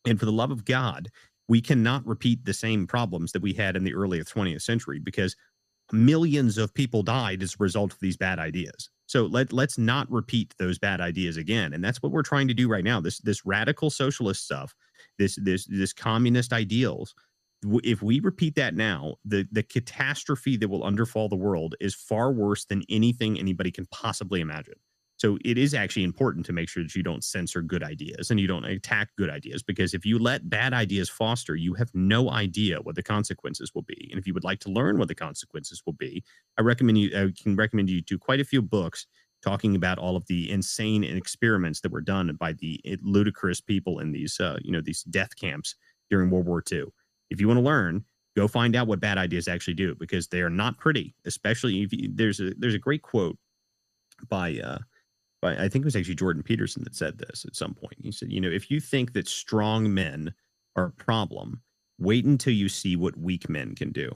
And for the love of God, we cannot repeat the same problems that we had in the early 20th century, because millions of people died as a result of these bad ideas. So let's not repeat those bad ideas again. And that's what we're trying to do right now. This radical socialist stuff, this communist ideals. If we repeat that now, the catastrophe that will underfall the world is far worse than anything anybody can possibly imagine. So it is actually important to make sure that you don't censor good ideas and you don't attack good ideas, because if you let bad ideas foster, you have no idea what the consequences will be. And if you would like to learn what the consequences will be, I can recommend you to quite a few books talking about all of the insane experiments that were done by the ludicrous people in these death camps during World War II. If you want to learn, go find out what bad ideas actually do, because they are not pretty. Especially if there's a great quote by I think it was actually Jordan Peterson that said this at some point. He said, if you think that strong men are a problem, wait until you see what weak men can do.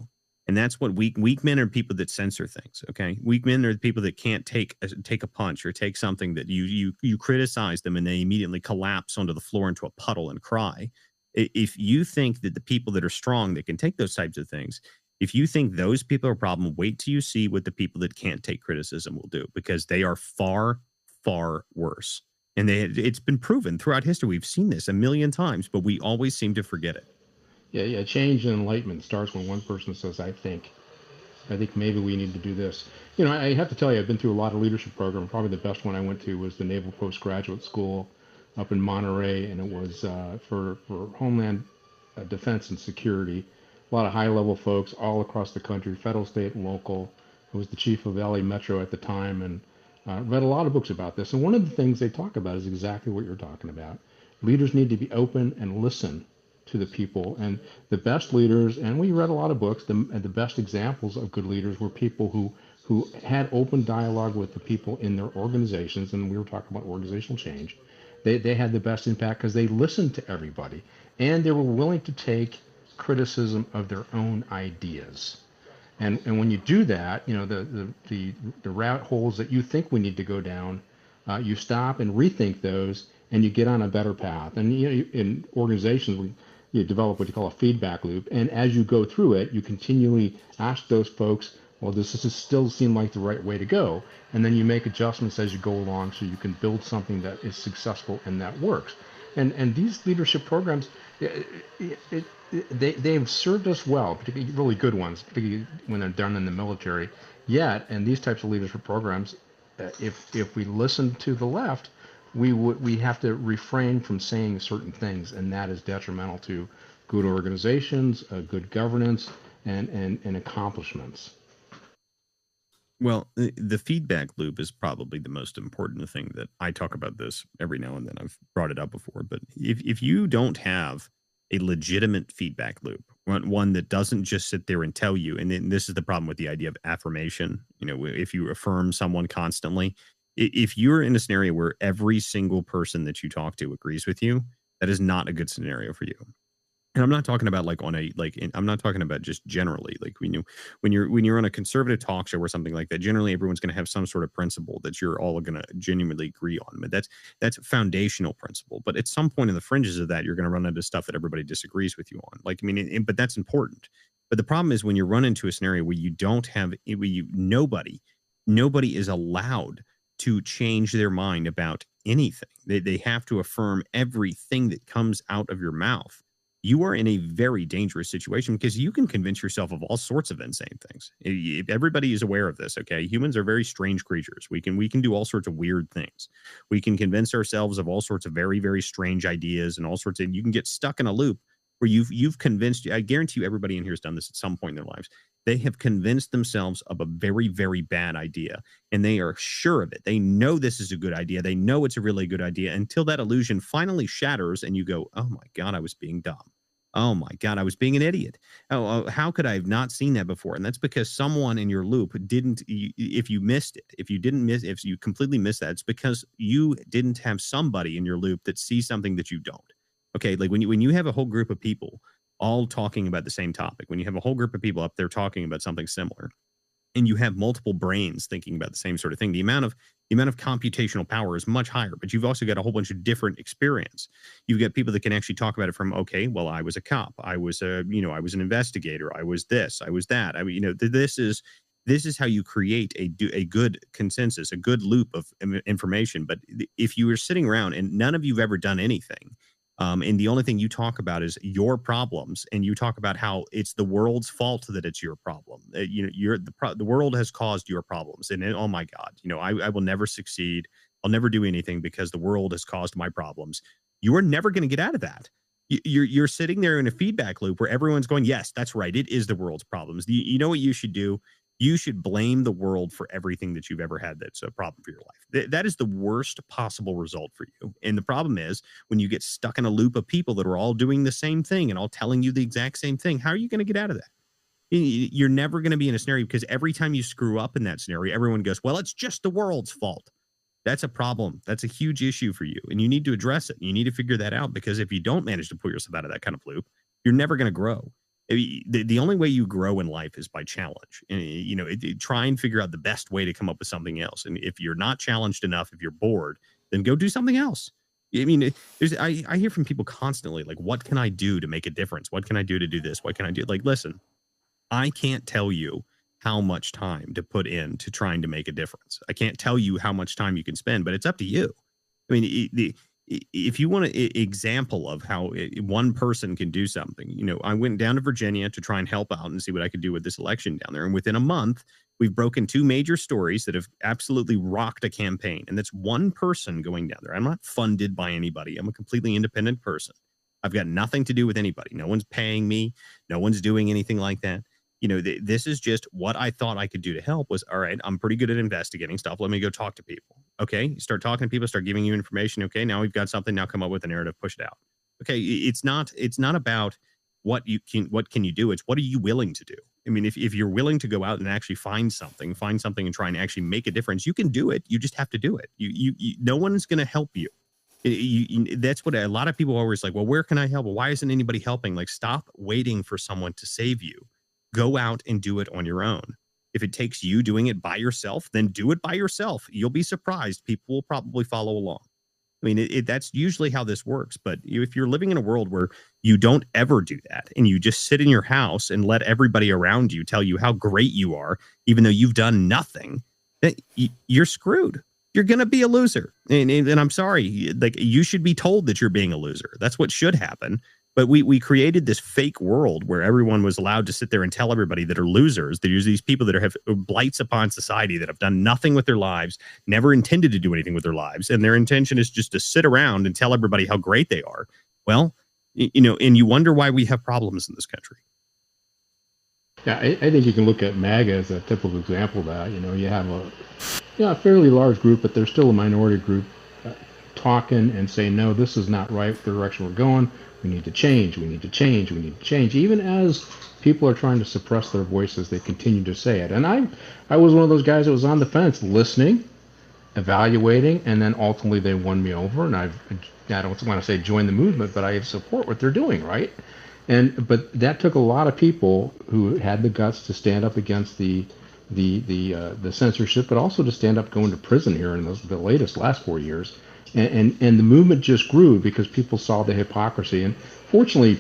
And that's what weak men are, people that censor things. Okay. Weak men are the people that can't take a punch or take something that you criticize them and they immediately collapse onto the floor into a puddle and cry. If you think that the people that are strong that can take those types of things, if you think those people are a problem, wait till you see what the people that can't take criticism will do, because they are far, far worse. And it's been proven throughout history. We've seen this a million times, but we always seem to forget it. Yeah. Change and enlightenment starts when one person says, I think maybe we need to do this. I have to tell you, I've been through a lot of leadership programs. Probably the best one I went to was the Naval Postgraduate School up in Monterey, and it was for Homeland Defense and Security. A lot of high-level folks all across the country, federal, state, and local. I was the chief of LA Metro at the time, and read a lot of books about this. And one of the things they talk about is exactly what you're talking about. Leaders need to be open and listen to the people. And the best leaders, and we read a lot of books, the best examples of good leaders were people who had open dialogue with the people in their organizations. And we were talking about organizational change. They had the best impact because they listened to everybody, and they were willing to take criticism of their own ideas. And when you do that, the route holes that you think we need to go down, you stop and rethink those, and you get on a better path. And in organizations, you develop what you call a feedback loop. And as you go through it, you continually ask those folks, well, does this still seem like the right way to go? And then you make adjustments as you go along so you can build something that is successful and that works. And these leadership programs, they've served us well, particularly really good ones, particularly when they're done in the military. Yet, and these types of leadership programs, if we listen to the left, we have to refrain from saying certain things, and that is detrimental to good organizations, good governance, and accomplishments. Well, the feedback loop is probably the most important thing that I talk about this every now and then. I've brought it up before, but if you don't have a legitimate feedback loop, one that doesn't just sit there and tell you, and then this is the problem with the idea of affirmation. If you affirm someone constantly, if you're in a scenario where every single person that you talk to agrees with you, that is not a good scenario for you. And I'm not talking about I'm not talking about just generally, like when you're on a conservative talk show or something like that, generally everyone's going to have some sort of principle that you're all going to genuinely agree on. But that's a foundational principle. But at some point in the fringes of that, you're going to run into stuff that everybody disagrees with you on. But that's important. But the problem is when you run into a scenario where you don't have, nobody is allowed to change their mind about anything. They have to affirm everything that comes out of your mouth. You are in a very dangerous situation because you can convince yourself of all sorts of insane things. Everybody is aware of this, okay? Humans are very strange creatures. We can do all sorts of weird things. We can convince ourselves of all sorts of very, very strange ideas and all sorts of, you can get stuck in a loop where you've convinced, I guarantee you everybody in here has done this at some point in their lives. They have convinced themselves of a very, very bad idea, and they are sure of it. They know this is a good idea. They know it's a really good idea until that illusion finally shatters and you go, oh my God, I was being dumb. Oh my God, I was being an idiot. How could I have not seen that before? And that's because someone in your loop didn't, if you missed it, if you completely missed that, it's because you didn't have somebody in your loop that sees something that you don't. Okay, like when you have a whole group of people all talking about the same topic, when you have a whole group of people up there talking about something similar, and you have multiple brains thinking about the same sort of thing, the amount of computational power is much higher, but you've also got a whole bunch of different experience. You've got people that can actually talk about it from, okay, well, I was a cop, I was I was an investigator, I was this, I was that. I mean, this is how you create a good consensus, a good loop of information. But if you were sitting around and none of you've ever done anything, and the only thing you talk about is your problems, and you talk about how it's the world's fault that it's your problem. The world has caused your problems, and oh my God, I will never succeed. I'll never do anything because the world has caused my problems. You are never going to get out of that. You're sitting there in a feedback loop where everyone's going, yes, that's right, it is the world's problems. You know what you should do? You should blame the world for everything that you've ever had that's a problem for your life. That is the worst possible result for you. And the problem is when you get stuck in a loop of people that are all doing the same thing and all telling you the exact same thing, how are you going to get out of that? You're never going to be in a scenario because every time you screw up in that scenario, everyone goes, well, it's just the world's fault. That's a problem. That's a huge issue for you. And you need to address it. You need to figure that out, because if you don't manage to pull yourself out of that kind of loop, you're never going to grow. The only way you grow in life is by challenge. And, try and figure out the best way to come up with something else. And if you're not challenged enough, if you're bored, then go do something else. I mean, I hear from people constantly, like, what can I do to make a difference? What can I do to do this? What can I do? Like, listen, I can't tell you how much time to put into trying to make a difference. I can't tell you how much time you can spend, but it's up to you. I mean, if you want an example of how one person can do something, I went down to Virginia to try and help out and see what I could do with this election down there. And within a month, we've broken 2 major stories that have absolutely rocked a campaign. And that's one person going down there. I'm not funded by anybody. I'm a completely independent person. I've got nothing to do with anybody. No one's paying me. No one's doing anything like that. This is just what I thought I could do to help was, all right, I'm pretty good at investigating stuff. Let me go talk to people. Okay. You start talking to people, start giving you information. Okay. Now we've got something. Now come up with a narrative, push it out. Okay. It's not about what can you do? It's what are you willing to do? I mean, if you're willing to go out and actually find something and try and actually make a difference, you can do it. You just have to do it. No one's going to help you. That's what a lot of people are always like, well, where can I help? Well, why isn't anybody helping? Like, stop waiting for someone to save you. Go out and do it on your own. If it takes you doing it by yourself, then do it by yourself. You'll be surprised. People will probably follow along. I mean, that's usually how this works. But if you're living in a world where you don't ever do that and you just sit in your house and let everybody around you tell you how great you are, even though you've done nothing, you're screwed. You're going to be a loser. And I'm sorry, like, you should be told that you're being a loser. That's what should happen. But we created this fake world where everyone was allowed to sit there and tell everybody that are losers. There's these people that have blights upon society that have done nothing with their lives, never intended to do anything with their lives, and their intention is just to sit around and tell everybody how great they are. Well, and you wonder why we have problems in this country. Yeah, I think you can look at MAGA as a typical example of that. You have a fairly large group, but there's still a minority group talking and saying, no, this is not right, the direction we're going. We need to change. We need to change. We need to change. Even as people are trying to suppress their voices, they continue to say it. And I was one of those guys that was on the fence, listening, evaluating, and then ultimately they won me over. And I don't want to say join the movement, but I support what they're doing, right? But that took a lot of people who had the guts to stand up against the censorship, but also to stand up going to prison here in the last 4 years. And the movement just grew because people saw the hypocrisy. And fortunately,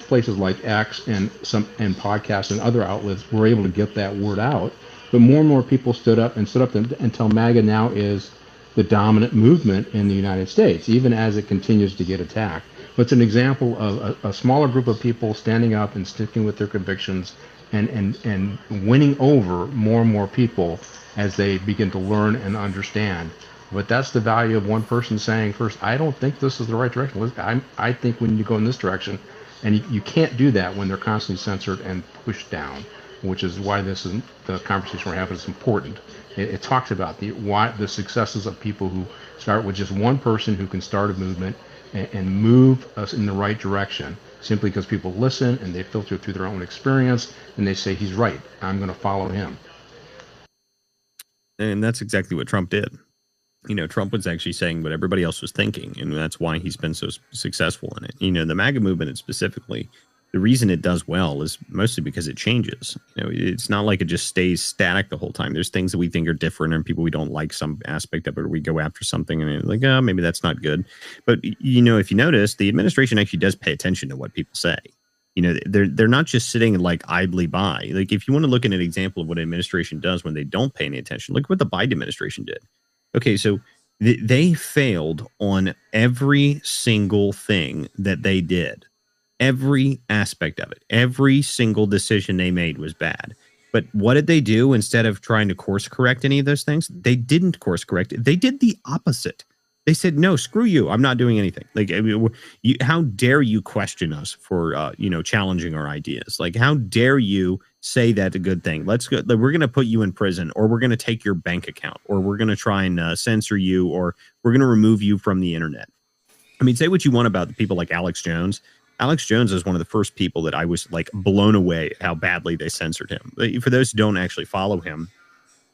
places like X and podcasts and other outlets were able to get that word out. But more and more people stood up until MAGA now is the dominant movement in the United States, even as it continues to get attacked. But it's an example of a smaller group of people standing up and sticking with their convictions and winning over more and more people as they begin to learn and understand. But that's the value of one person saying, first, I don't think this is the right direction. I think we need to go in this direction. And you can't do that when they're constantly censored and pushed down, which is why the conversation we're having is important. It talks about the successes of people who start with just one person who can start a movement and move us in the right direction, simply because people listen and they filter through their own experience and they say, he's right, I'm going to follow him. And that's exactly what Trump did. Trump was actually saying what everybody else was thinking, and that's why he's been so successful in it. The MAGA movement specifically, the reason it does well is mostly because it changes. It's not like it just stays static the whole time. There's things that we think are different, and people we don't like some aspect of it, or we go after something and it's like, oh, maybe that's not good. But if you notice, the administration actually does pay attention to what people say. They're not just sitting like idly by. Like, if you want to look at an example of what an administration does when they don't pay any attention, look what the Biden administration did. Okay, so they failed on every single thing that they did. Every aspect of it. Every single decision they made was bad. But what did they do instead of trying to course correct any of those things? They didn't course correct. They did the opposite. They said, no, screw you. I'm not doing anything. Like, how dare you question us for, challenging our ideas? Like, how dare you say that's a good thing? Let's go. We're going to put you in prison, or we're going to take your bank account, or we're going to try and censor you, or we're going to remove you from the internet. I mean, say what you want about the people like Alex Jones. Alex Jones is one of the first people that I was like blown away how badly they censored him. For those who don't actually follow him,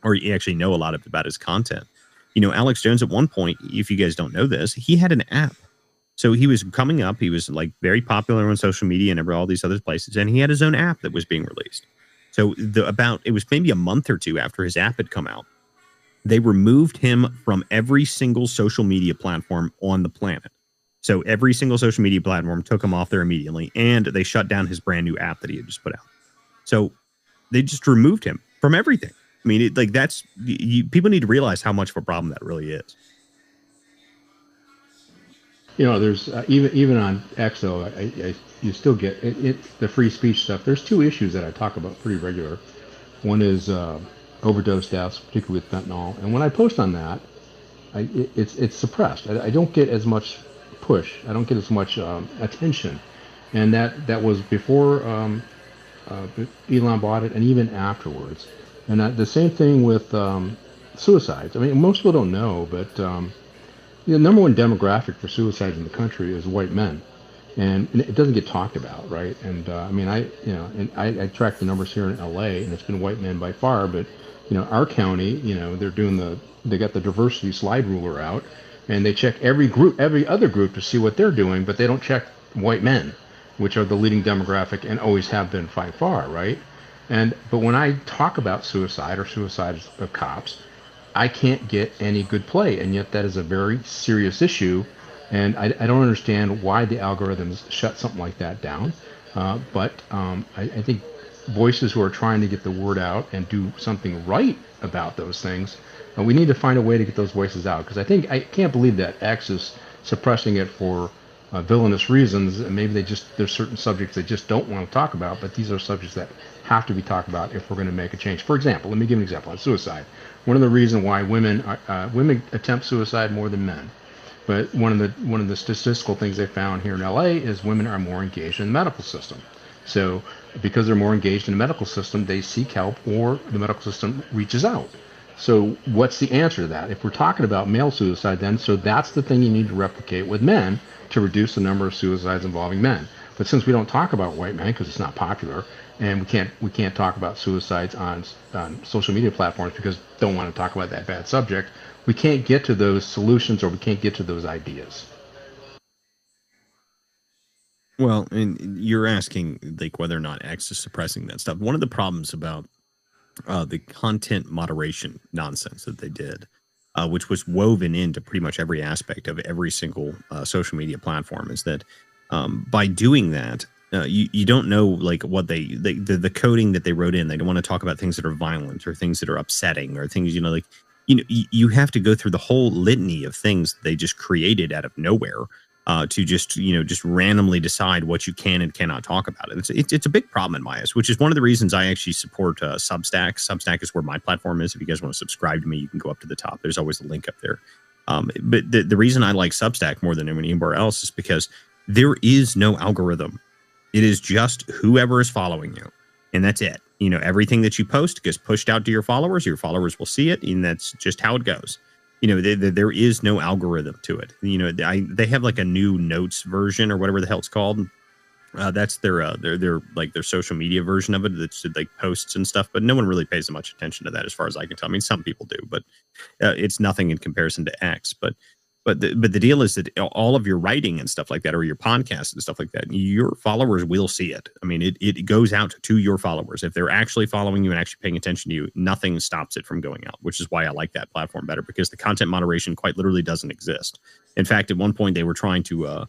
or you actually know a lot about his content, Alex Jones at one point, if you guys don't know this, he had an app. So he was coming up. He was like very popular on social media and all these other places, and he had his own app that was being released. So it was maybe a month or two after his app had come out, they removed him from every single social media platform on the planet. So every single social media platform took him off there immediately, and they shut down his brand new app that he had just put out. So they just removed him from everything. I mean, people need to realize how much of a problem that really is. There's even on X, though, you still get the free speech stuff. There's two issues that I talk about pretty regular. One is overdose deaths, particularly with fentanyl. And when I post on that, it's suppressed. I don't get as much push. I don't get as much attention. And that was before Elon bought it, and even afterwards. And the same thing with suicides. I mean, most people don't know, but the number one demographic for suicides in the country is white men, and it doesn't get talked about, right? And I track the numbers here in LA, and it's been white men by far. But our county, they got the diversity slide ruler out, and they check every other group to see what they're doing, but they don't check white men, which are the leading demographic and always have been by far, right? But when I talk about suicide or suicides of cops, I can't get any good play, and yet that is a very serious issue, and I don't understand why the algorithms shut something like that down. I think voices who are trying to get the word out and do something right about those things, we need to find a way to get those voices out, because I can't believe that X is suppressing it for villainous reasons. And maybe there's certain subjects they just don't want to talk about, but these are subjects that have to be talked about if we're going to make a change. For example, let me give an example on suicide. One of the reasons why women attempt suicide more than men, but one of the statistical things they found here in LA is women are more engaged in the medical system. So because they're more engaged in the medical system, they seek help, or the medical system reaches out. So what's the answer to that? If we're talking about male suicide, then so that's the thing you need to replicate with men to reduce the number of suicides involving men. But since we don't talk about white men because it's not popular, and we can't talk about suicides on social media platforms because don't want to talk about that bad subject, we can't get to those solutions, or we can't get to those ideas. Well, and you're asking like whether or not X is suppressing that stuff. One of the problems about the content moderation nonsense that they did, which was woven into pretty much every aspect of every single social media platform, is that by doing that, you don't know like what the coding that they wrote in. They don't want to talk about things that are violent or things that are upsetting or things, like, you have to go through the whole litany of things they just created out of nowhere to just randomly decide what you can and cannot talk about. It's a big problem in my eyes, which is one of the reasons I actually support Substack. Substack is where my platform is. If you guys want to subscribe to me, you can go up to the top. There's always a link up there. But the reason I like Substack more than anywhere else is because there is no algorithm. It is just whoever is following you, and that's it. Everything that you post gets pushed out to your followers. Your followers will see it, and that's just how it goes. There is no algorithm to it. They have like a new notes version or whatever the hell it's called. That's their social media version of it. That's like posts and stuff, but no one really pays much attention to that, as far as I can tell. I mean, some people do, but it's nothing in comparison to X. But the deal is that all of your writing and stuff like that, or your podcasts and stuff like that, your followers will see it. I mean, it goes out to your followers. If they're actually following you and actually paying attention to you, nothing stops it from going out, which is why I like that platform better, because the content moderation quite literally doesn't exist. In fact, at one point they were trying to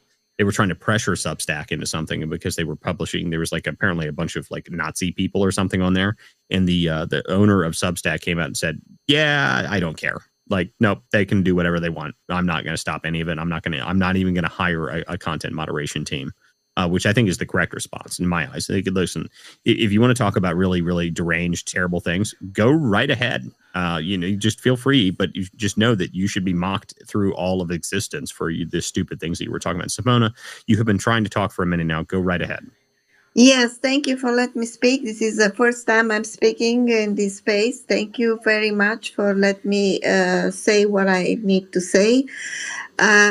pressure Substack into something, because they were publishing. There was like apparently a bunch of like Nazi people or something on there, and the owner of Substack came out and said, "Yeah, I don't care. Like, nope, they can do whatever they want. I'm not going to stop any of it. I'm not even going to hire a content moderation team," which I think is the correct response in my eyes. They could listen. If you want to talk about really, really deranged, terrible things, go right ahead. You just feel free, but you just know that you should be mocked through all of existence for the stupid things that you were talking about. Simona, you have been trying to talk for a minute now. Go right ahead. Yes, thank you for letting me speak. This is the first time I'm speaking in this space. Thank you very much for letting me say what I need to say.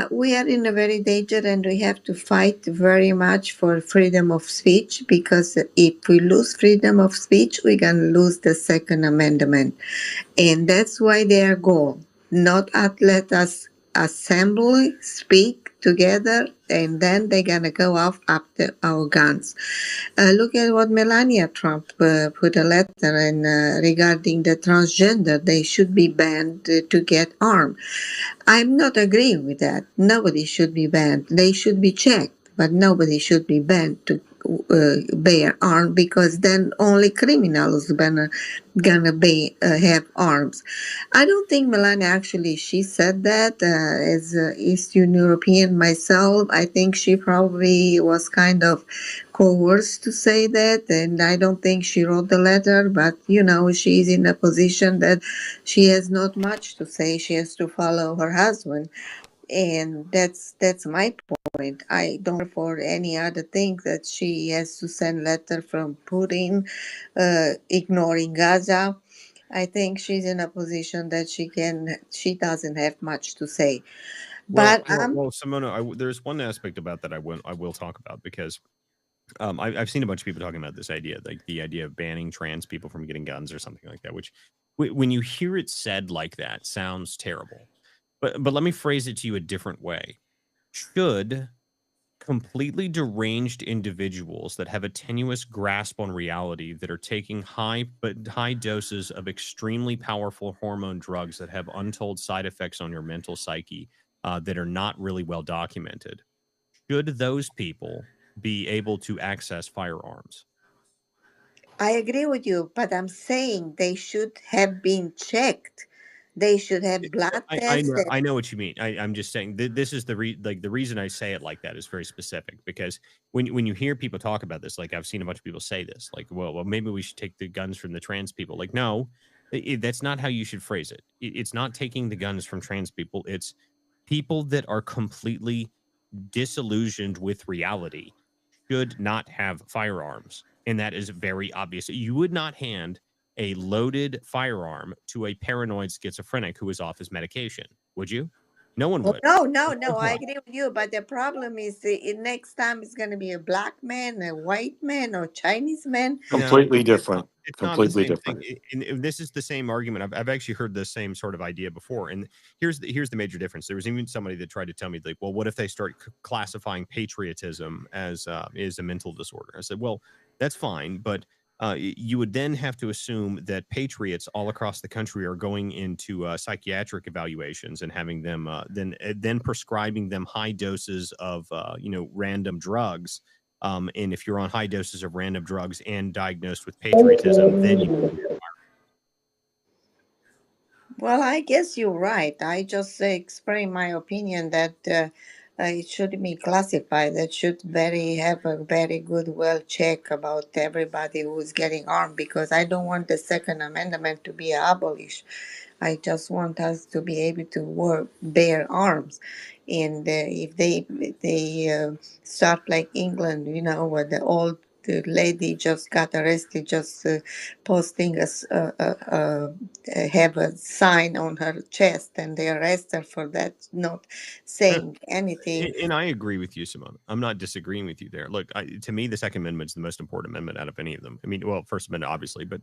We are in a very danger, and we have to fight very much for freedom of speech, because if we lose freedom of speech, we're going to lose the Second Amendment. And that's why their goal, not let us assemble, speak together, and then they're going to go off after our guns. Look at what Melania Trump put a letter in regarding the transgender. They should be banned to get armed. I'm not agreeing with that. Nobody should be banned. They should be checked, but nobody should be banned to bear arms, because then only criminals gonna have arms. I don't think Melania actually she said that. As Eastern European myself, I think she probably was kind of coerced to say that, and I don't think she wrote the letter. But she's in a position that she has not much to say. She has to follow her husband. And that's my point. I don't for any other thing that she has to send letter from Putin, ignoring Gaza. I think she's in a position that she doesn't have much to say. But well, Simona, there's one aspect about that I will talk about, because I've seen a bunch of people talking about this idea, like the idea of banning trans people from getting guns or something like that, which when you hear it said like that, sounds terrible. But let me phrase it to you a different way. Should completely deranged individuals that have a tenuous grasp on reality that are taking high doses of extremely powerful hormone drugs that have untold side effects on your mental psyche that are not really well documented. Should those people be able to access firearms? I agree with you, but I'm saying they should have been checked. They should have blood tests. I know what you mean. I'm just saying this is the reason I say it like that is very specific, because when you hear people talk about this, like I've seen a bunch of people say this, like, well, maybe we should take the guns from the trans people. Like, no, that's not how you should phrase it. It's not taking the guns from trans people. It's people that are completely disillusioned with reality should not have firearms. And that is very obvious. You would not hand a loaded firearm to a paranoid schizophrenic who is off his medication, would you? No one would. No, I agree with you. But the problem is next time it's going to be a black man, a white man, or Chinese man. Completely different. It's not the same thing. And this is the same argument. I've actually heard the same sort of idea before. And here's the major difference. There was even somebody that tried to tell me, like, well, what if they start classifying patriotism as is a mental disorder? I said, well, that's fine, but you would then have to assume that patriots all across the country are going into psychiatric evaluations and having them then prescribing them high doses of random drugs. And if you're on high doses of random drugs and diagnosed with patriotism, then you. Well, I guess you're right. I just explain my opinion that it should be classified. That should have a very good well check about everybody who's getting armed, because I don't want the Second Amendment to be abolished. I just want us to be able to bear arms. And if they start like England, where the lady just got arrested, just posting have a sign on her chest, and they arrest her for that, not saying anything. And I agree with you, Simone. I'm not disagreeing with you there. Look, to me, the Second Amendment is the most important amendment out of any of them. I mean, well, First Amendment, obviously, but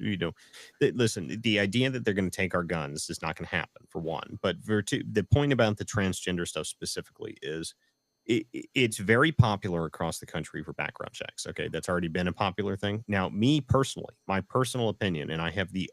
listen, the idea that they're going to take our guns is not going to happen, for one. But for two, the point about the transgender stuff specifically is it's very popular across the country for background checks. Okay, that's already been a popular thing. Now, me personally, my personal opinion, and I have the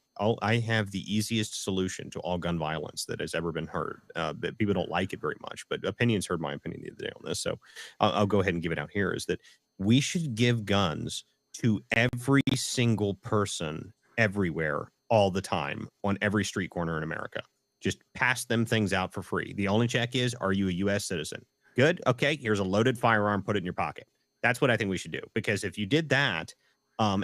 easiest solution to all gun violence that has ever been heard. But people don't like it very much, but opinions heard my opinion the other day on this. So I'll go ahead and give it out here. Is that we should give guns to every single person everywhere all the time on every street corner in America. Just pass them things out for free. The only check is, are you a U.S. citizen? Good. Okay. Here's a loaded firearm. Put it in your pocket. That's what I think we should do. Because if you did that,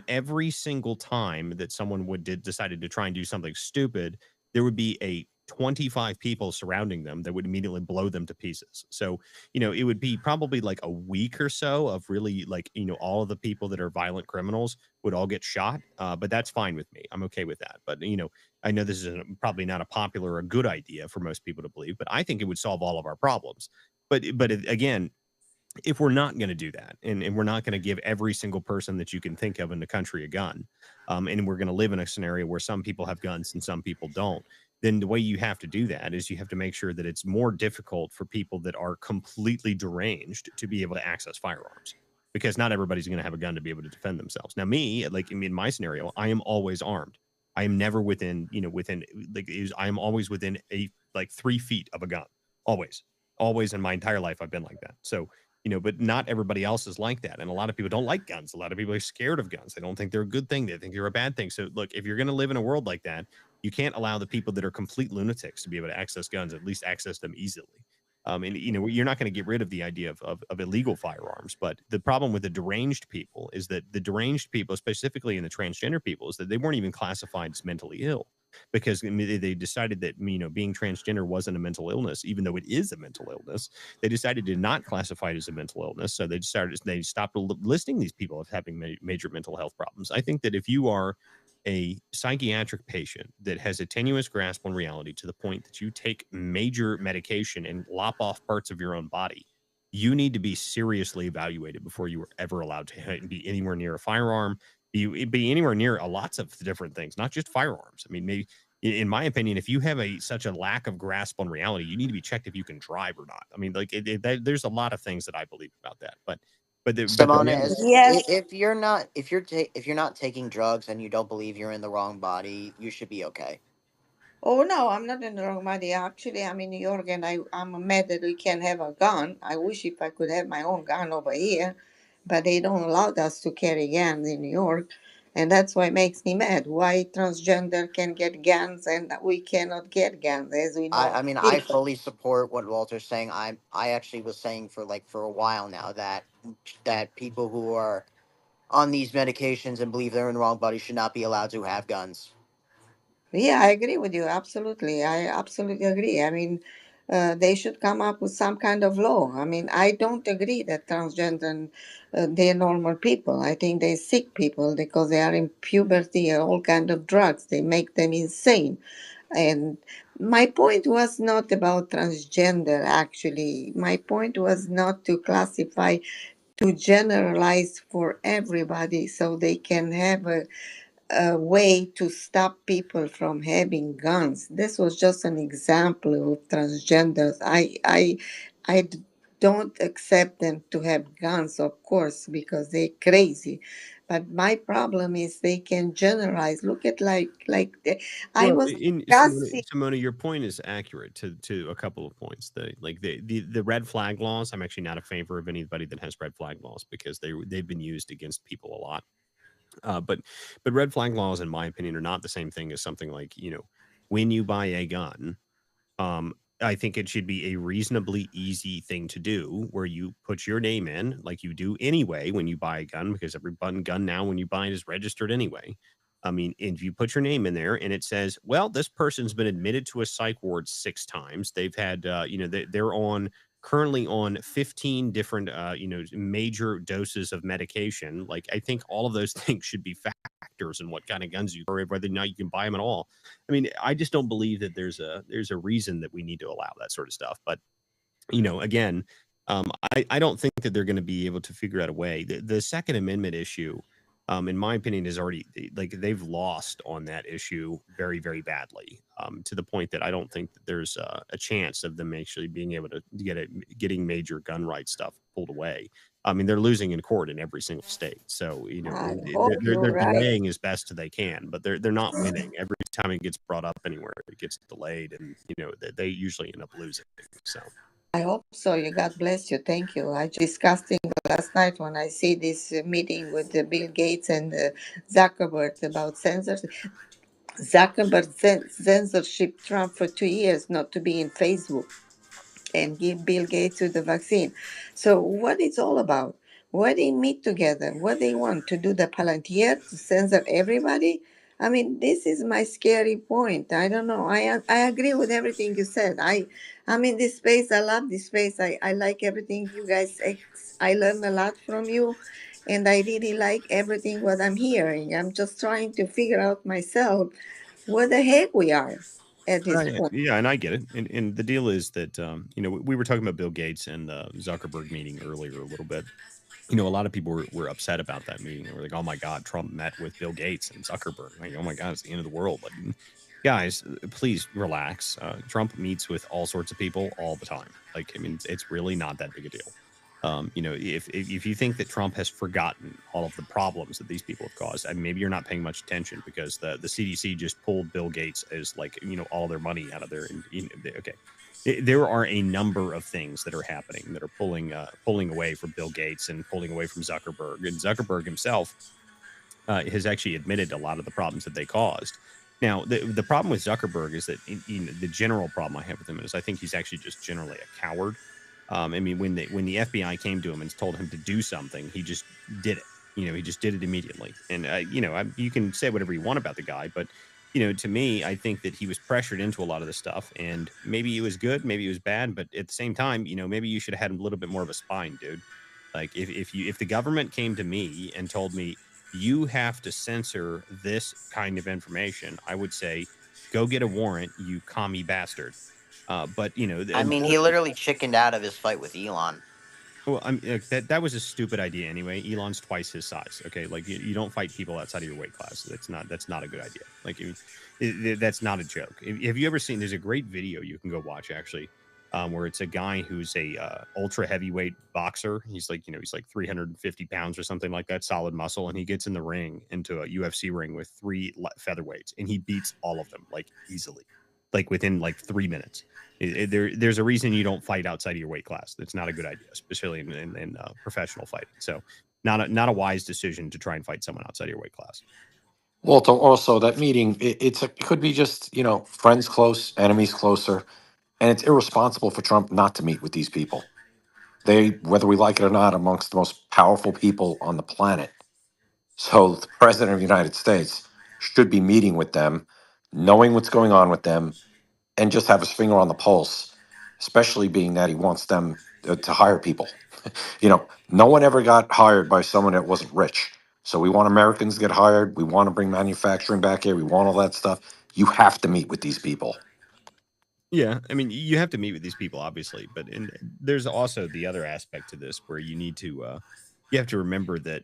every single time that someone decided to try and do something stupid, there would be a 25 people surrounding them that would immediately blow them to pieces. So, it would be probably like a week or so of really all of the people that are violent criminals would all get shot. But that's fine with me. I'm okay with that. But, I know this is probably not a popular or good idea for most people to believe, but I think it would solve all of our problems. But again, if we're not going to do that, and we're not going to give every single person that you can think of in the country a gun, and we're going to live in a scenario where some people have guns and some people don't, then the way you have to do that is you have to make sure that it's more difficult for people that are completely deranged to be able to access firearms, because not everybody's going to have a gun to be able to defend themselves. Now, me, like in my scenario, I am always armed. I am never within I am always within 3 feet of a gun. Always in my entire life, I've been like that. So, but not everybody else is like that. And a lot of people don't like guns. A lot of people are scared of guns. They don't think they're a good thing. They think they're a bad thing. So look, if you're going to live in a world like that, you can't allow the people that are complete lunatics to be able to access guns, at least access them easily. And you're not going to get rid of the idea of illegal firearms, but the problem with the deranged people is that the deranged people, specifically in the transgender people, is that they weren't even classified as mentally ill, because they decided that being transgender wasn't a mental illness, even though it is a mental illness. They decided to not classify it as a mental illness, so they stopped listing these people as having major mental health problems. I think that if you are a psychiatric patient that has a tenuous grasp on reality to the point that you take major medication and lop off parts of your own body, you need to be seriously evaluated before you are ever allowed to be anywhere near a firearm, be anywhere near lots of different things, not just firearms. I mean, maybe in my opinion, if you have such a lack of grasp on reality, you need to be checked if you can drive or not. I mean, like there's a lot of things that I believe about that, but the Simona, reality, Yes. if you're not taking drugs and you don't believe you're in the wrong body, you should be okay. Oh no, I'm not in the wrong body. Actually, I'm in New York, and I'm mad that we can't have a gun. I wish if I could have my own gun over here, but they don't allow us to carry guns in New York, and that's why it makes me mad. Why transgender can get guns and we cannot get guns, as we know. I mean, I fully support what Walter's saying. I actually was saying for a while now that people who are on these medications and believe they're in the wrong body should not be allowed to have guns. Yeah, I agree with you. Absolutely. I absolutely agree. I mean, they should come up with some kind of law. I mean, I don't agree that transgender, they're normal people. I think they're sick people because they are in puberty and all kind of drugs. They make them insane. And my point was not about transgender, actually. My point was not to classify, to generalize for everybody so they can have a way to stop people from having guns. This was just an example of transgenders. Don't accept them to have guns, of course, because they're crazy. But my problem is they can generalize. Look at I well, was in discussing. Simona, your point is accurate to a couple of points. The red flag laws. I'm actually not a favor of anybody that has red flag laws because they've been used against people a lot. But red flag laws, in my opinion, are not the same thing as something like, when you buy a gun, I think it should be a reasonably easy thing to do where you put your name in like you do anyway when you buy a gun, because every gun now when you buy it is registered anyway. I mean, if you put your name in there and it says, well, this person's been admitted to a psych ward 6 times. They've had, they're currently on 15 different, major doses of medication. Like, I think all of those things should be factors in what kind of guns you or whether or not you can buy them at all. I mean, I just don't believe that there's a reason that we need to allow that sort of stuff. But again, I don't think that they're going to be able to figure out a way. The Second Amendment issue, in my opinion, is already like they've lost on that issue very, very badly, to the point that I don't think that there's a chance of them actually being able to getting major gun rights stuff pulled away. I mean, they're losing in court in every single state. So, I hope you're they're right. delaying as best they can, but they're not winning. Every time it gets brought up anywhere, it gets delayed, and they usually end up losing. So. I hope so. You God bless you. Thank you. I just discussing last night when I see this meeting with Bill Gates and Zuckerberg about censorship. Zuckerberg censorship Trump for 2 years not to be in Facebook and give Bill Gates with the vaccine. So what it's all about? What they meet together? What they want to do? The Palantir to censor everybody? I mean, this is my scary point. I don't know. I agree with everything you said. I'm in this space. I love this space. I like everything you guys. I learn a lot from you, and I really like everything what I'm hearing. I'm just trying to figure out myself what the heck we are at this point. Yeah, and I get it. And the deal is that we were talking about Bill Gates and the Zuckerberg meeting earlier a little bit. A lot of people were upset about that meeting. They were like, "Oh my God, Trump met with Bill Gates and Zuckerberg." Like, "Oh my God, it's the end of the world." Like, guys, please relax. Trump meets with all sorts of people all the time. Like, I mean, it's really not that big a deal. If you think that Trump has forgotten all of the problems that these people have caused, I mean, maybe you're not paying much attention because the CDC just pulled Bill Gates as all their money out of there. And, okay, there are a number of things that are happening that are pulling away from Bill Gates and pulling away from Zuckerberg. And Zuckerberg himself has actually admitted a lot of the problems that they caused. Now, the problem with Zuckerberg is that the general problem I have with him is I think he's actually just generally a coward. I mean, when the FBI came to him and told him to do something, he just did it. He just did it immediately. And you can say whatever you want about the guy, but to me, I think that he was pressured into a lot of this stuff, and maybe it was good, maybe it was bad, but at the same time, maybe you should have had a little bit more of a spine, dude. Like if the government came to me and told me you have to censor this kind of information, I would say, go get a warrant, you commie bastard. But I mean, he literally chickened out of his fight with Elon. Well, that was a stupid idea anyway. Elon's twice his size. Okay, like you don't fight people outside of your weight class. That's not a good idea. Like that's not a joke. Have you ever seen? There's a great video you can go watch actually, where it's a guy who's a ultra heavyweight boxer. He's like he's like 350 pounds or something like that, solid muscle, and he gets in the ring into a UFC ring with 3 featherweights, and he beats all of them like easily, like within like 3 minutes. There's a reason you don't fight outside of your weight class. That's not a good idea, especially in professional fighting. So not a wise decision to try and fight someone outside of your weight class. Walter, also that meeting, it could be just, friends close, enemies closer, and it's irresponsible for Trump not to meet with these people. They, whether we like it or not, amongst the most powerful people on the planet. So the president of the United States should be meeting with them, knowing what's going on with them, and just have his finger on the pulse, especially being that he wants them to hire people. No one ever got hired by someone that wasn't rich. So we want Americans to get hired. We want to bring manufacturing back here. We want all that stuff. You have to meet with these people. Yeah, I mean, you have to meet with these people, obviously, but there's also the other aspect to this where you need to, you have to remember that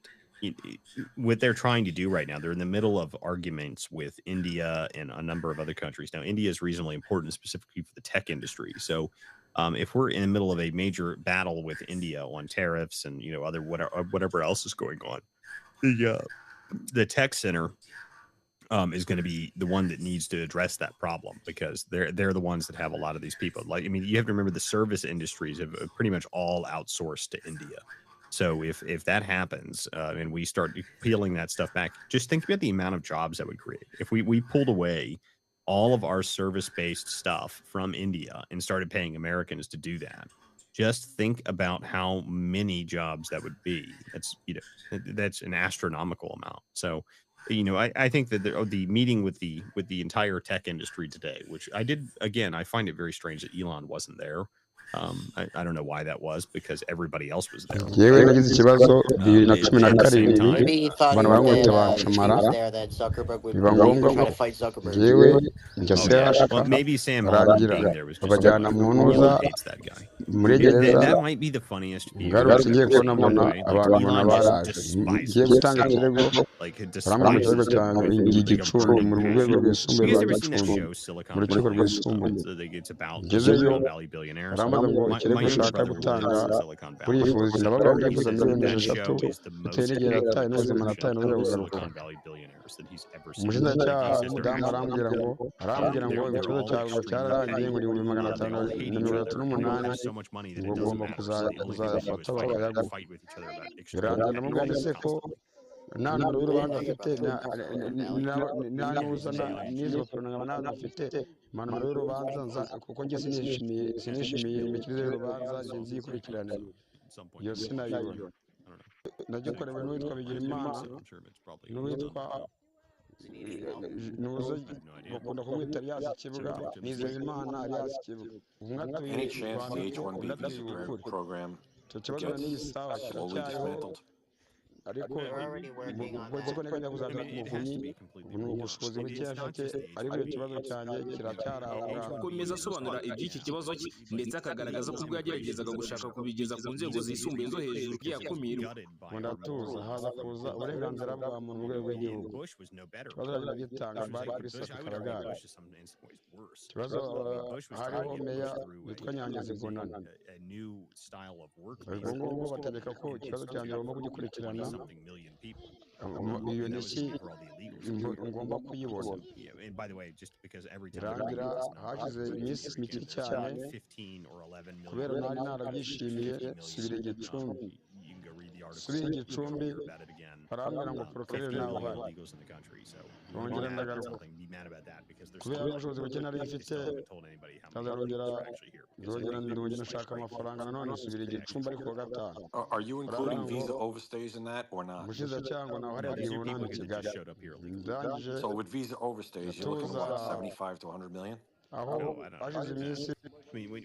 what they're trying to do right now, they're in the middle of arguments with India and a number of other countries. Now, India is reasonably important, specifically for the tech industry. So, if we're in the middle of a major battle with India on tariffs and other whatever else is going on, the tech center is going to be the one that needs to address that problem because they're the ones that have a lot of these people. Like, I mean, you have to remember the service industries have pretty much all outsourced to India. So if that happens and we start peeling that stuff back, just think about the amount of jobs that would create. If we pulled away all of our service-based stuff from India and started paying Americans to do that, just think about how many jobs that would be. That's an astronomical amount. So I think that the meeting with the entire tech industry today, which I did again, I find it very strange that Elon wasn't there. I don't know why that was because everybody else was there. yewe nagize ikibazo bibiri na cumi na At the same karindwi time, Maybe he thought abantu bamwe that baca if he mara was there, that Zuckerberg would biba ngombwa try ngo to fight Zuckerberg. yewe njya oh yeah, sehashika well maybe Sam Altman barangira being there was just babajyana mu ntuza Elon hates that guy. muri gereza That might be the funniest view. ngarutse ngiye kubona By the mbona way, like abantu mbona Elon just baraje despises ngiye gutanga Sam ikirego Altman. Like it barambwira mu kirego despises cyanjye him ngiye with like a gicumbi burning mu passion. rwego You rwisumbuye guys rwa ever seen that gicumbi show Silicon mu rukiko Valley? rwisumbuye It's about ngezeyo Silicon Valley billionaires. barambaza ngo My ikirego younger ushaka brother gutanga lives in Silicon Valley. urifuza So ndabaga he ndifuza says miliyoni that esheshatu show is the bitewe most n'igihe accurate nataye n'ubuzima nataye description n'uburyo of the bugaruka Silicon Valley billionaires that he's ever seen. umushinjacyaha He says they're mudamu actually arambwira ngo they're ikibazo all cyawe ngo extremely cyararangiye ngo wealthy. ni ibihumbi magana They atanu all na hate mirongo each itatu other. n'umunani Everyone has so much money that ngo it doesn't ugomba matter. So the only thing they do is kuzayafata bakayagura fight with each other about extreme birangira petty ndamubwira things ndetse ko constantly. nta numero y'urubanza Yeah, you're afite about to Silicon Valley. nta nuza n'izo mpapuro nkaba ntazo mfite nta numero y'urubanza kuko njye sinishimiye imikirize y'urubanza njye nzikurikiranira iyo sinayibona nagikorewe n'uwitwa Bigirimana n'uwitwa nuza bakunda kumwita Alias Kibuga Nizeyimana Alias Kibuga umwe atuye Any u chance Rwanda the ko H-1B undi atuye visa ubukure program icyo kibazo na n'iyi sawa slowly kiracyariho dismantled? ariko They're already working on ubwo that. nziko nteganya kuzazana ku muvunyi ubu ni ubushobozi buke mfite ariko icyo kibazo cyanjye kiracyari aho ngaho akomeza asobanura iby'iki kibazo cye ndetse akagaragaza ko ubwo yageragezaga gushaka kubigeza ku nzego zisumbuye zo hejuru byakumirwa ngo ndatuza haza kuza uburenganzira bwa muntu mu rwego rw'igihugu ikibazo rero gitanga bari kuri safi karagari ikibazo hariho meya witwa Nyangezi Bonana ubwo ngubwo bategeka ko ikibazo cyanjye bagomba kugikurikirana iyo nishyi ngomba kuyibona birangira hashize iminsi mike cyane kubera nari narabyishimiye subira Gicumbi barambwira ngo porokirere nawe uhari bongera ndagaruka kubera ubushobozi buke nari mfite ndongera nshaka amafaranga nanone nsubira Gicumbi ariko kuwa gatanu Are you including visa overstays in that or not? umushinjacyaha ngo nawe hariya gihe unani Kigali ndangije So with visa overstays, you're looking at what, 75 to 100 million? aho hashize iminsi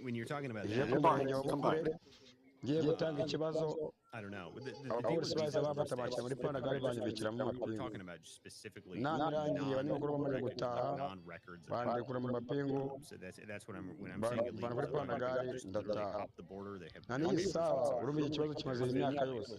when you're talking about ije that, ku murenge wa Bukure ngiye gutanga ikibazo I don't know. abapolisi bahise bafata bashyira muri pandagare banyubikira mu We're mapingu talking about specifically inama irangiye abanyamakuru bamaze gutaha non-records of bandekura mu mapingu so that's what when I'm saying bana illegal. kuri pandagare They ndataha hop the border. They have na n'iyi saha urumva iki kibazo kimaze imyaka yose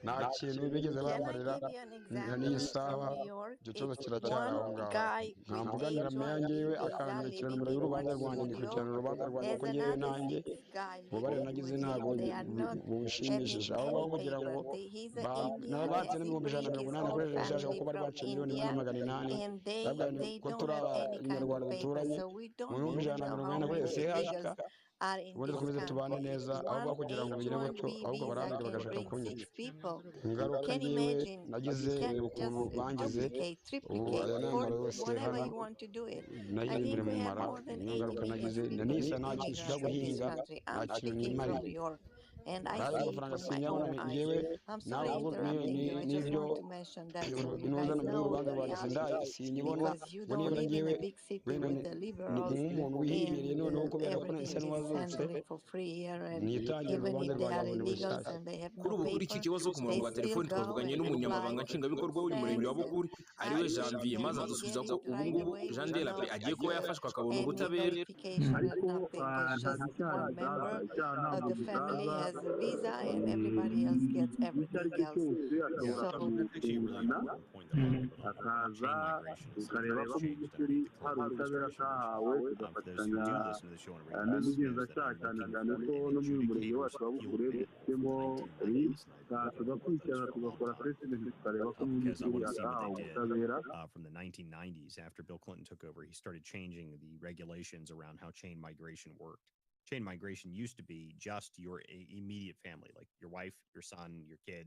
nta kintu bigeze Can I bamarira give you an na n'iyi example saha from New York? icyo kibazo It's kiracyari aho one ngaho guy with nkamvuganira meya ngewe H1B visa akankurikirana living nomero in y'urubanza one rwanjye studio. ngikurikirana urubanza rwanjye There's kuko ngewe another nanjye six guy ububabare living nagize with ntabwo him. They are not having bushimishije aho any ngaho kugira ngo paper. He's an Indian nabatse and he n'ibihumbi ijana na bring mirongo his inani whole kuri rejisitasiyo kuko family bari from baciye miliyoni imwe na India, magana inani and babwira they ko don't turi have any kind abanyarwanda of paper. duturanye So we mu don't bihumbi even ijana na know mirongo how inani kuri many sehashika illegals are in ubundi this dukomeze tubane country. neza aho One kugira ngo bigire gutyo H1B ahubwo visa barambirwa can bagashaka bring kunyica 6 people. ingaruka Can you ngewe imagine? nagize You reba can ukuntu just bangize duplicate, ubu triplicate, aya ni for amaro yose whenever hano you want to do it. nahiye I imbere think mu we have mara more than niyo 80 ngaruka million nagize na people nisa nta kintu immigrants ushaka in this guhinga country. nta I'm kintu speaking nimariye from New York, and I arazi see it amafaranga from my sinyabona own eyes. ngewe I'm sorry interrupting you. I just n'ibyo want to mention that so you inuza guys nomero know y'urubanza the rwanjye reality, sinyibona because you ngo don't nibura live in ngewe a big city wenda with the liberals nk'umuntu wihibereye and noneho kubera ko nahise everything is n'uwazutse handling for free here. And nitangira even urubanza if they rwanjye are bundi illegals bushyashya and they have kuri no ubu kuri iki paper, kibazo ku they murongo wa still telefoni go twavuganye and n'umunyamabanga apply nshingwabikorwa with w'uyu murenge wa friends and bukuri ariwe janvier maze and adusubiza get ko it ubu right ngubu away jean with de la Paix no agiye kuba yafashwe akabona any ubutabera verification and ariko nothing. It's nta just gicyaha one gisaza member icyaha of ntabwo the family gisaza has a visa and everybody else gets icyo ari everything cyo else. cyose ashobora So that's actually a really kuzana important point that a lot of people don't know. akaza Chain migration is something ukareba that's ko mu changed by'ukuri underneath the hari Clinton ubutabera administration, which, kahawe for those who tugafatanya do listen to the show on a regular basis, knows that n'ubugenzacyaha in cyane cyane ko 1940 no an muri uyu murenge adjudicator's wacu wa field bukure manual from dufitemo the 1990s, and I've looked at tugakurikirana those for a long tugakora time precedent tukareba ko mu because I by'ukuri want to see what atahawe they did ubutabera from the 1990s. After Bill Clinton took over, he started changing the regulations around how chain migration worked. Chain migration used to be just your immediate family, like your wife, your son, your kid,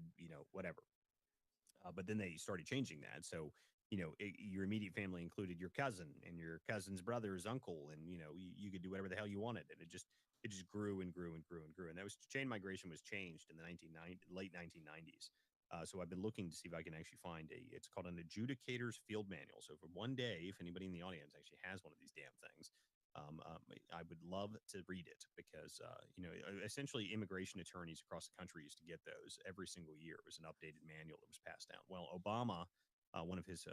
whatever. But then they started changing that. So, your immediate family included your cousin and your cousin's brother's uncle. And, you could do whatever the hell you wanted. And it just grew and grew and grew and grew. And that was chain migration was changed in the late 1990s. So I've been looking to see if I can actually find it's called an adjudicator's field manual. So for one day, if anybody in the audience actually has one of these damn things, I would love to read it because, essentially immigration attorneys across the country used to get those every single year. It was an updated manual that was passed down. Well, Obama, one of his,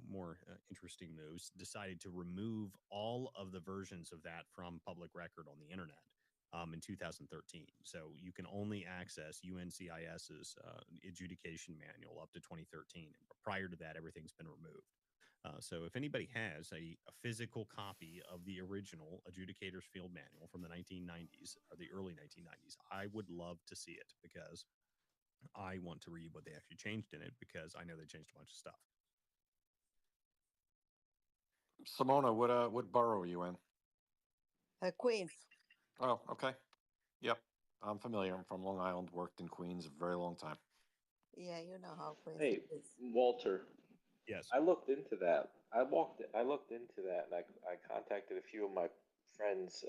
more interesting moves, decided to remove all of the versions of that from public record on the internet in 2013. So you can only access UNCIS's adjudication manual up to 2013. Prior to that, everything's been removed. So if anybody has a physical copy of the original Adjudicator's Field Manual from the 1990s or the early 1990s, I would love to see it because I want to read what they actually changed in it because I know they changed a bunch of stuff. Simona, what borough are you in? Queens. Oh, okay. Yep, I'm familiar. I'm from Long Island. Worked in Queens a very long time. Yeah, you know how Queens Hey, is. Walter. Yes. I looked into that. I looked into that, and I contacted a few of my friends.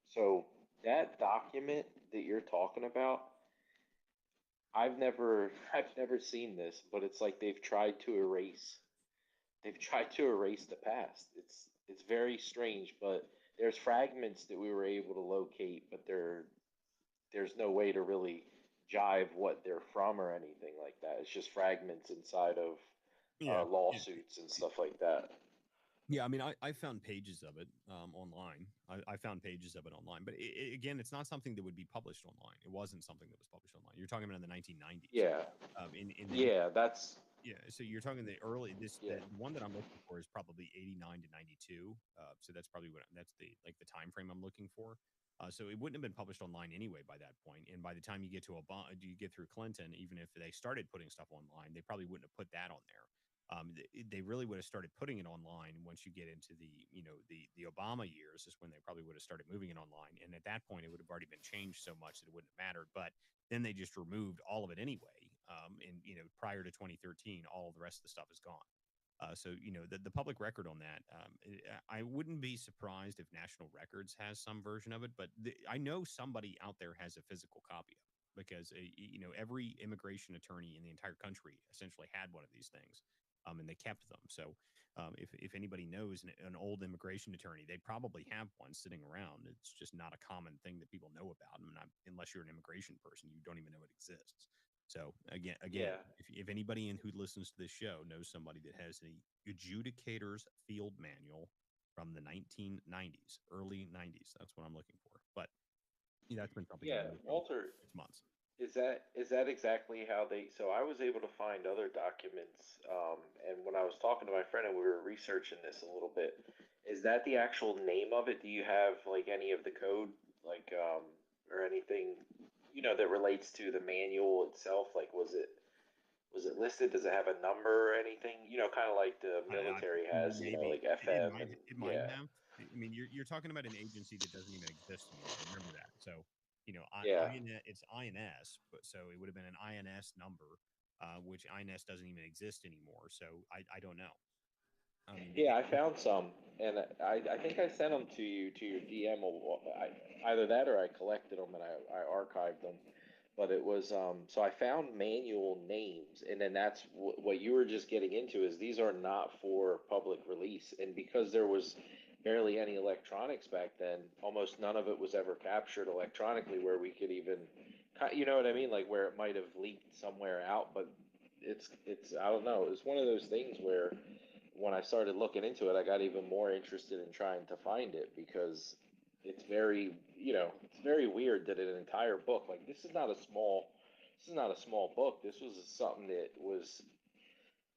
So that document that you're talking about, I've never seen this, but it's like they've tried to erase the past. It's very strange, but there's fragments that we were able to locate, but there's no way to really jive what they're from or anything like that. It's just fragments inside of lawsuits and stuff like that. Yeah, I mean, I found pages of it online. I found pages of it online, but again, it's not something that would be published online. It wasn't something that was published online. You're talking about in the 1990s. Yeah. Yeah. So you're talking the one that I'm looking for is probably 89 to 92. So that's probably that's the time frame I'm looking for. So it wouldn't have been published online anyway by that point. And by the time you get to you get through Clinton, even if they started putting stuff online, they probably wouldn't have put that on there. They really would have started putting it online once you get into the Obama years is when they probably would have started moving it online. And at that point, it would have already been changed so much that it wouldn't have mattered. But then they just removed all of it anyway. And prior to 2013, all of the rest of the stuff is gone. So the public record on that, I wouldn't be surprised if National Records has some version of it. But I know somebody out there has a physical copy of it because every immigration attorney in the entire country essentially had one of these things. And they kept them. So If anybody knows an old immigration attorney, they probably have one sitting around. It's just not a common thing that people know about. Unless you're an immigration person, you don't even know it exists. So again, Yeah. if anybody who listens to this show knows somebody that has an adjudicator's field manual from the 1990s, early 90s, that's what I'm looking for. But that's been something I've Yeah, been looking for Walter, 6 months. is that exactly how they? So I was able to find other documents, and when I was talking to my friend and we were researching this a little bit, is that the actual name of it? Do you have like any of the code, like or anything, that relates to the manual itself? Like, was it listed? Does it have a number or anything? Kind of like the military has, Maybe like FM and it might yeah, have. I mean, you're talking about an agency that doesn't even exist anymore. Remember that. So, yeah. it's INS, but so it would have been an INS number, which INS doesn't even exist anymore. So I don't know. I mean, Yeah, I found some, and I think I sent them to your DM. Either that or I collected them and I archived them. But it was so I found manual names, and then that's what you were just getting into is these are not for public release, and because there was barely any electronics back then, almost none of it was ever captured electronically where we could even, you know what I mean, like where it might have leaked somewhere out, but it's I don't know, it's one of those things where when I started looking into it, I got even more interested in trying to find it because it's very weird that an entire book, like this is not a small book. This was something that was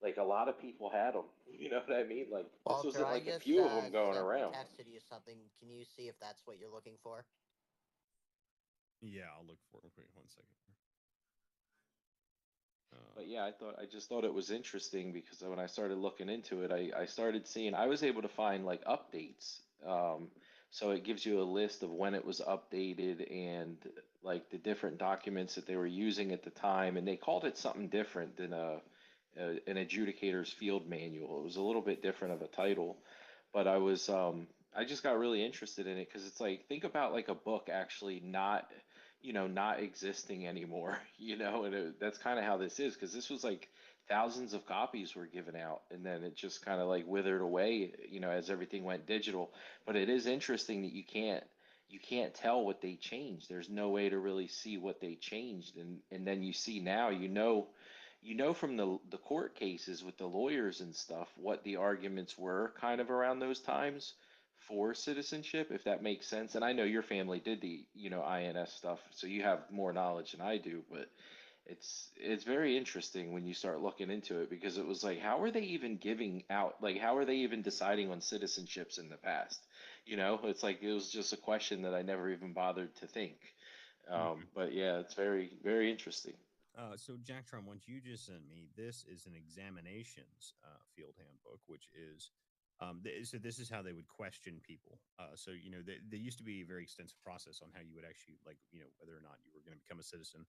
like a lot of people had them. You know what I mean? Like this Walter, wasn't I like a just few of them going around. texted you something. Can you see if that's what you're looking for? yeah, I'll look for it. Wait 1 second. But yeah, I just thought it was interesting because when I started looking into it, I started seeing I was able to find like updates. So it gives you a list of when it was updated and like the different documents that they were using at the time, and they called it something different than an adjudicator's field manual. It was a little bit different of a title, but I just got really interested in it because it's like think about like a book actually not existing anymore, and that's kind of how this is because this was like thousands of copies were given out and then it just kind of like withered away, as everything went digital. But it is interesting that you can't tell what they changed. There's no way to really see what they changed, and then you see now, from the court cases with the lawyers and stuff what the arguments were kind of around those times for citizenship, if that makes sense. And I know your family did the, INS stuff, so you have more knowledge than I do, but it's very interesting when you start looking into it because it was like, how are they even giving out, like, how are they even deciding on citizenships in the past? It's like it was just a question that I never even bothered to think. But yeah, it's very, very interesting. So Jacktron, what you just sent me, this is an examinations field handbook, which is so this is how they would question people. So there used to be a very extensive process on how you would actually whether or not you were going to become a citizen.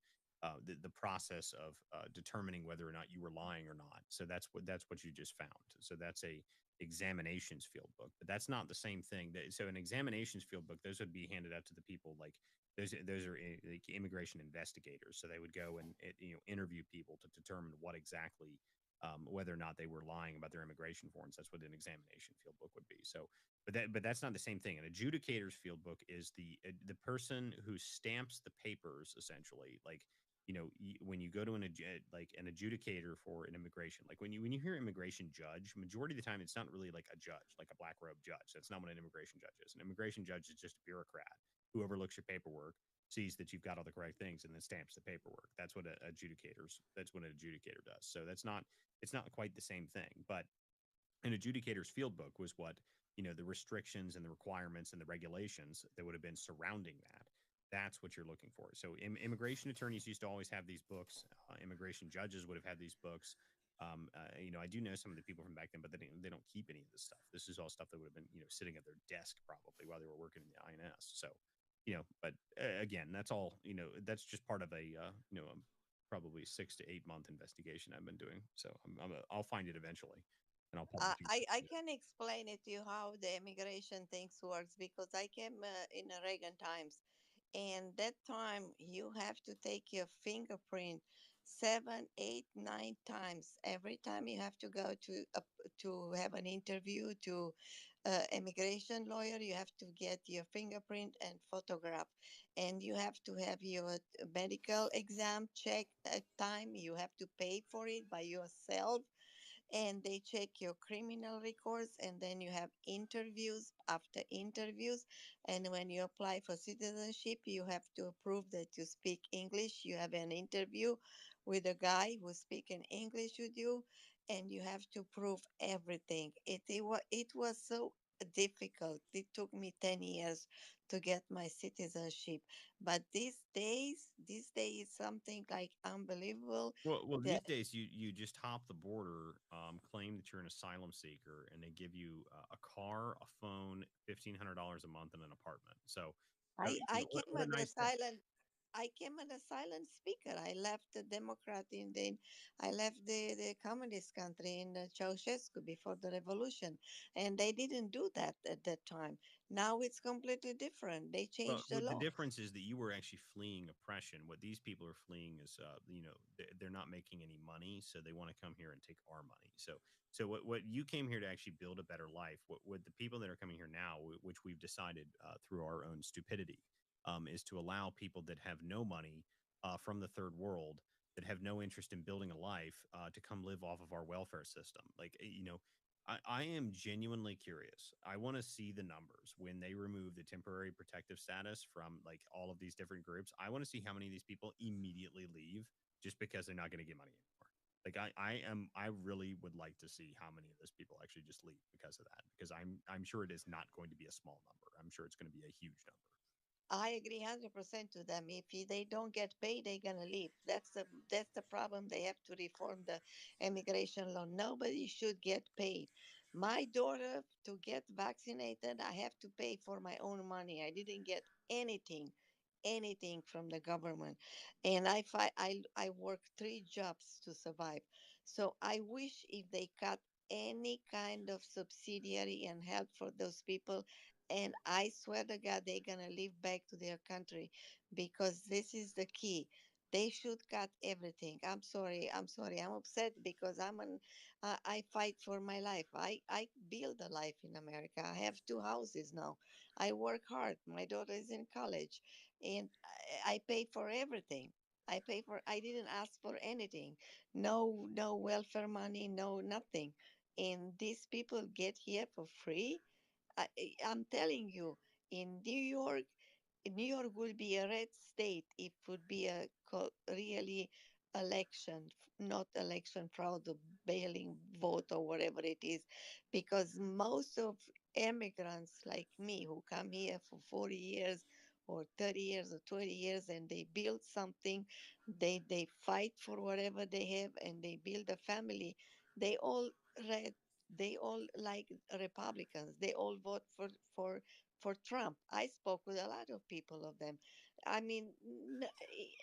The process of determining whether or not you were lying or not. So that's what you just found. So that's a examinations field book, but that's not the same thing. So an examinations field book, those would be handed out to the people like those are like immigration investigators. So they would go and interview people to determine what exactly whether or not they were lying about their immigration forms. That's what an examination field book would be. So, but that's not the same thing. An adjudicator's field book is the person who stamps the papers essentially. Like when you go to like an adjudicator for an immigration, like when you hear immigration judge, majority of the time it's not really like a judge, like a black robe judge. That's not what an immigration judge is. An immigration judge is just a bureaucrat who overlooks your paperwork, sees that you've got all the correct things, and then stamps the paperwork. That's what that's what an adjudicator does. So it's not quite the same thing. But an adjudicator's field book was what the restrictions and the requirements and the regulations that would have been surrounding that. That's what you're looking for. So immigration attorneys used to always have these books. Immigration judges would have had these books. I do know some of the people from back then, but they don't keep any of this stuff. This is all stuff that would have been sitting at their desk probably while they were working in the INS. So but again, that's all. That's just part of a probably 6 to 8 month investigation I've been doing. So I'll find it eventually, and I'll publish it. I can explain it to you how the immigration things works because I came in Reagan times, and that time you have to take your fingerprint. 7, 8, 9 times. Every time you have to go to have an interview to immigration lawyer, you have to get your fingerprint and photograph, and you have to have your medical exam check at time. You have to pay for it by yourself, and they check your criminal records, and then you have interviews after interviews. And when you apply for citizenship, you have to prove that you speak English. You have an interview with a guy who's speaking English with you, and you have to prove everything. It was so difficult. It took me 10 years to get my citizenship, but these days is something like unbelievable. Well, The these days you just hop the border, claim that you're an asylum seeker, and they give you a car, a phone, $1,500 a month, and an apartment. So, I I came what a as a nice day. silent I came as a silent speaker. I left the Democrat I left the communist country in Ceausescu before the revolution, and they didn't do that at that time. Now it's completely different. They Well, changed the the law. difference is that you were actually fleeing oppression. What these people are fleeing is, they're not making any money, so they want to come here and take our money. So what you came here to actually build a better life. What the people that are coming here now, which we've decided through our own stupidity, is to allow people that have no money from the third world that have no interest in building a life to come live off of our welfare system. I am genuinely curious. I want to see the numbers when they remove the temporary protective status from like all of these different groups. I want to see how many of these people immediately leave just because they're not going to get money anymore. I really would like to see how many of those people actually just leave because of that, because I'm sure it is not going to be a small number. I'm sure it's going to be a huge number. I agree 100% to them. If they don't get paid, they're gonna leave. That's the problem. They have to reform the immigration law. Nobody should get paid. My daughter to get vaccinated, I have to pay for my own money. I didn't get anything from the government, and I work 3 jobs to survive. So I wish if they cut any kind of subsidiary and help for those people, and I swear to God, they're gonna live back to their country, because this is the key. They should cut everything. I'm sorry. I'm sorry. I'm upset because I fight for my life. I build a life in America. I have 2 houses now. I work hard. My daughter is in college, and I pay for everything. I didn't ask for anything. No welfare money, no nothing. And these people get here for free. I'm telling you, in New York will be a red state if would be a really election, not election fraud or bailing vote or whatever it is, because most of immigrants like me who come here for 40 years or 30 years or 20 years, and they build something, they fight for whatever they have, and they build a family. They all red they all like Republicans. They all vote for Trump. I spoke with a lot of people of them. I mean,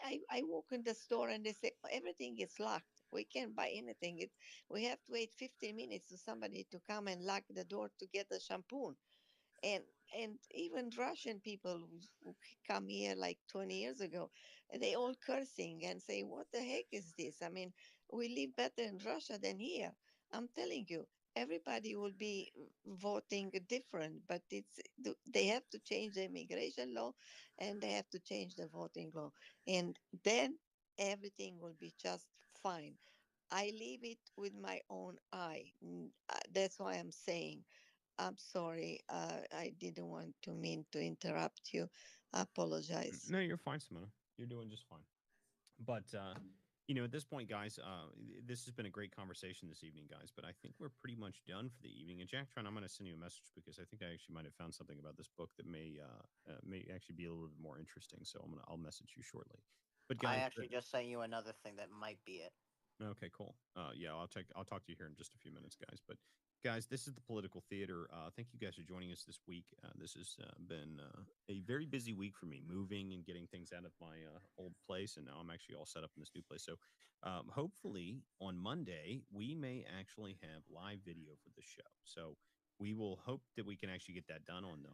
I walk in the store and they say everything is locked. We can't buy anything. We have to wait 15 minutes to somebody to come and lock the door to get the shampoo. and and even Russian people who come here like 20 years ago, they all cursing and say, "What the heck is this?" I mean, we live better in Russia than here. I'm telling you, everybody will be voting different, but they have to change the immigration law, and they have to change the voting law, and then everything will be just fine. I live it with my own eye. That's why I'm saying I'm sorry. I didn't want to mean to interrupt you. I apologize. No, you're fine, Simona. You're doing just fine. But at this point, guys, this has been a great conversation this evening, guys. But I think we're pretty much done for the evening. And Jack, I'm going to send you a message because I think I actually might have found something about this book that may actually be a little bit more interesting. So I'll message you shortly. But I guys, actually just sent you another thing that might be it. okay, cool. Yeah, I'll talk to you here in just a few minutes, guys. But guys, this is the Political Theater. Thank you guys for joining us this week. This has been a very busy week for me, moving and getting things out of my old place, and now I'm actually all set up in this new place. So, hopefully on Monday we may actually have live video for the show. So we will hope that we can actually get that done on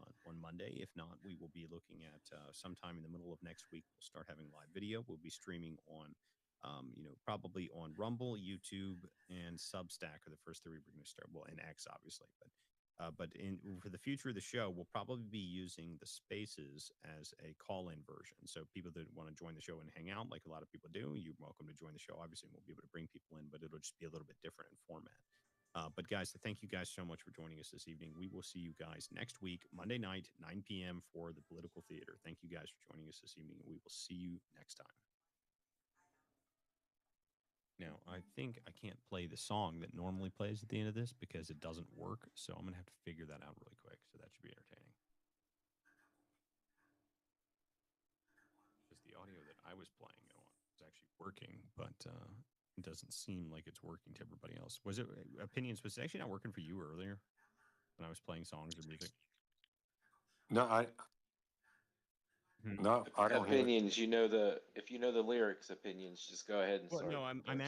Monday. If not, we will be looking at sometime in the middle of next week. We'll start having live video. We'll be streaming on Probably on Rumble, YouTube, and Substack are the first three we're going to start. Well, and X, obviously, but for the future of the show, we'll probably be using the Spaces as a call-in version. So people that want to join the show and hang out, like a lot of people do, you're welcome to join the show. Obviously, we'll be able to bring people in, but it'll just be a little bit different in format. But guys, thank you guys so much for joining us this evening. We will see you guys next week, Monday night, 9 p.m. for the Political Theater. Thank you guys for joining us this evening, and we will see you next time. Now, I think I can't play the song that normally plays at the end of this because it doesn't work. So I'm going to have to figure that out really quick. So that should be entertaining. Because the audio that I was playing is actually working, but it doesn't seem like it's working to everybody else. Was it Opinions? Was it actually not working for you earlier when I was playing songs or music? No, I don't hear it. Opinions, if you know the lyrics, Opinions, just go ahead and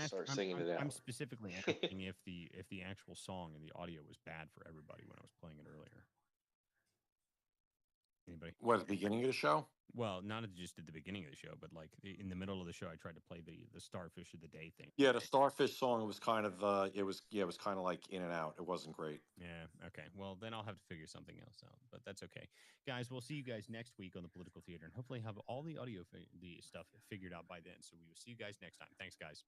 start singing it out. I'm specifically asking if the actual song and the audio was bad for everybody when I was playing it earlier. Anybody? What, at the beginning of the show? Well, not just at the beginning of the show, but like in the middle of the show, I tried to play the Starfish of the Day thing. Yeah, the Starfish song was kind of it was kind of like in and out. It wasn't great. Yeah. Okay. Well, then I'll have to figure something else out, but that's okay, guys. We'll see you guys next week on the Political Theater, and hopefully have all the audio the stuff figured out by then. So we will see you guys next time. Thanks, guys.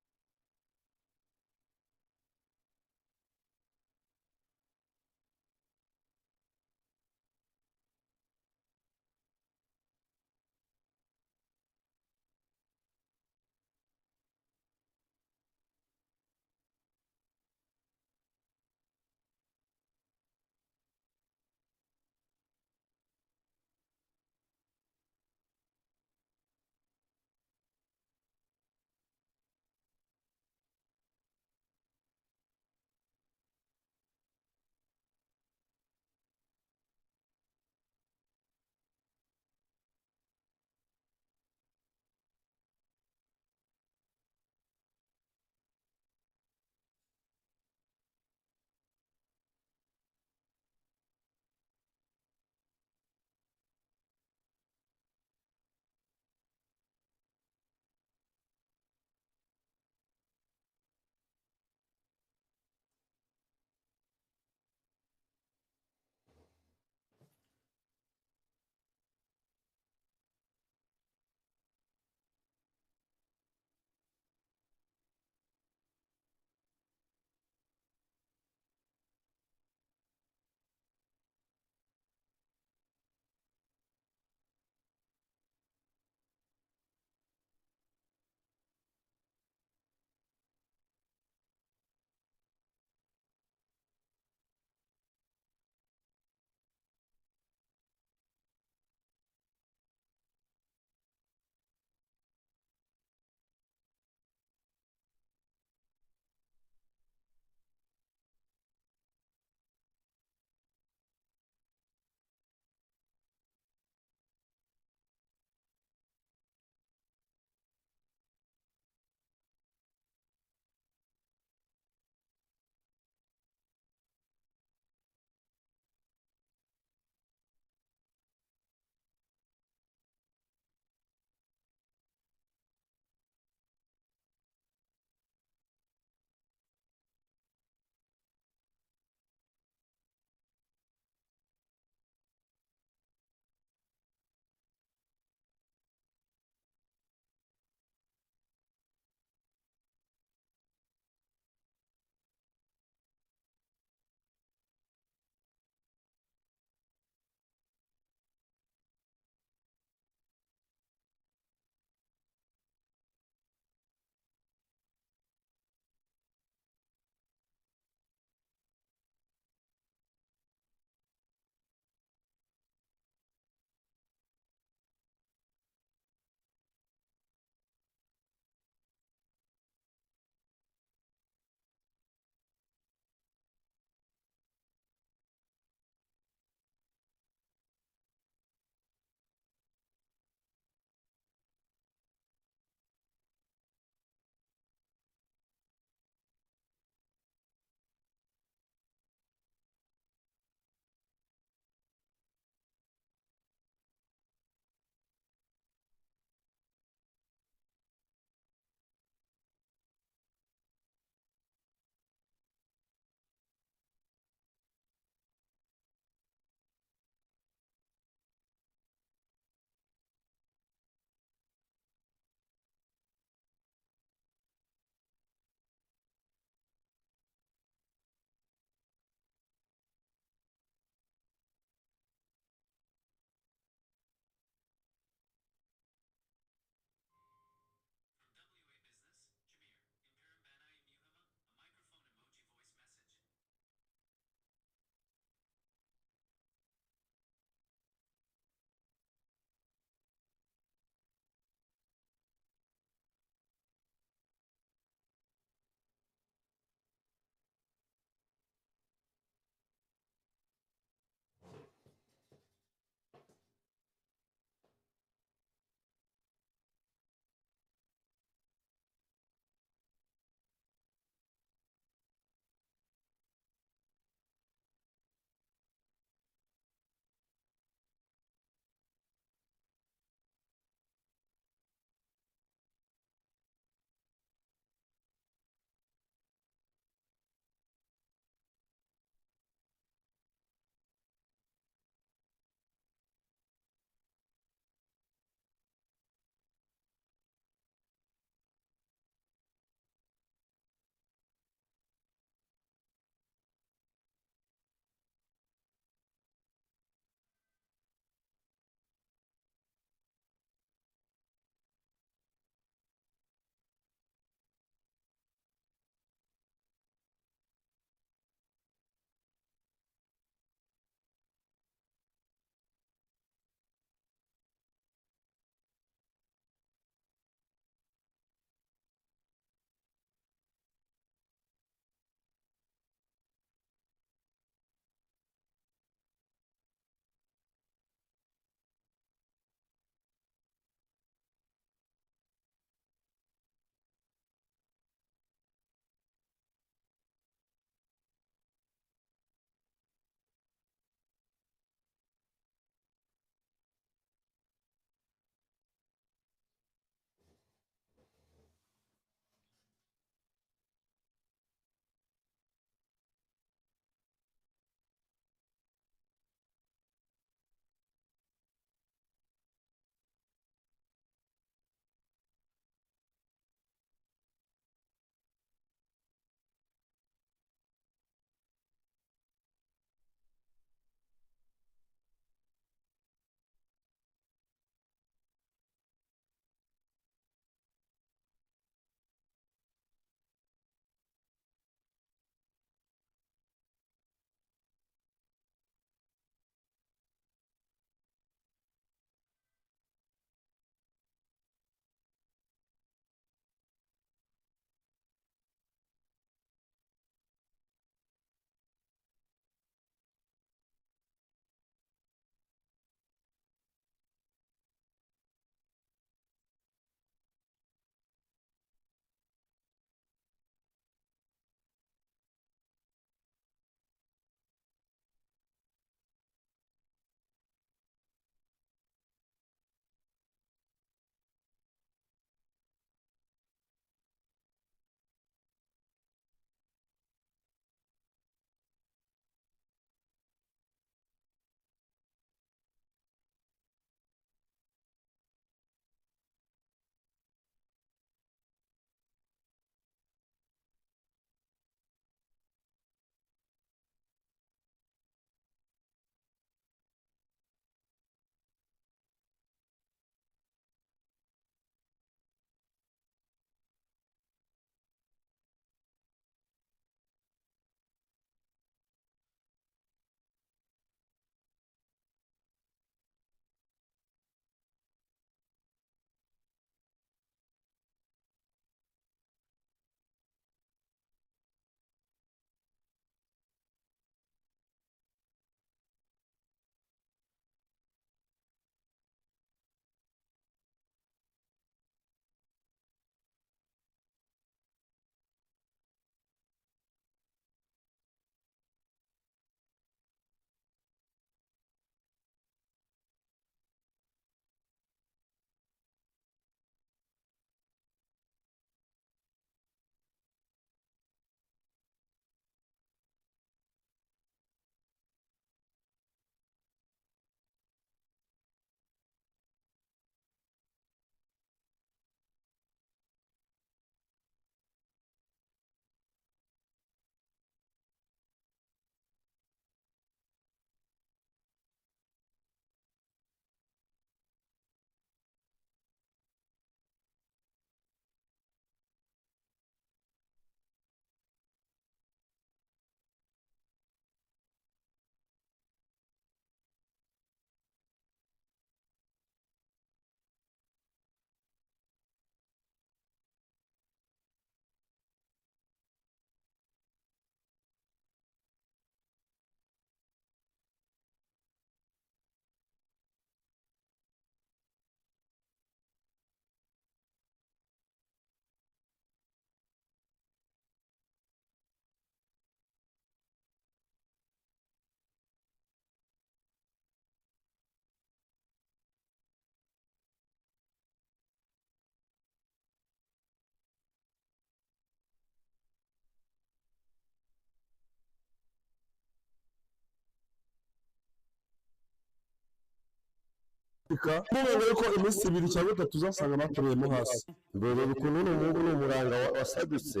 mubona yuko iminsi 2 cyangwa 3 uzasanga baturiyemo hasi mbere ukuntu n'umuhungu n'umuranga wasadutse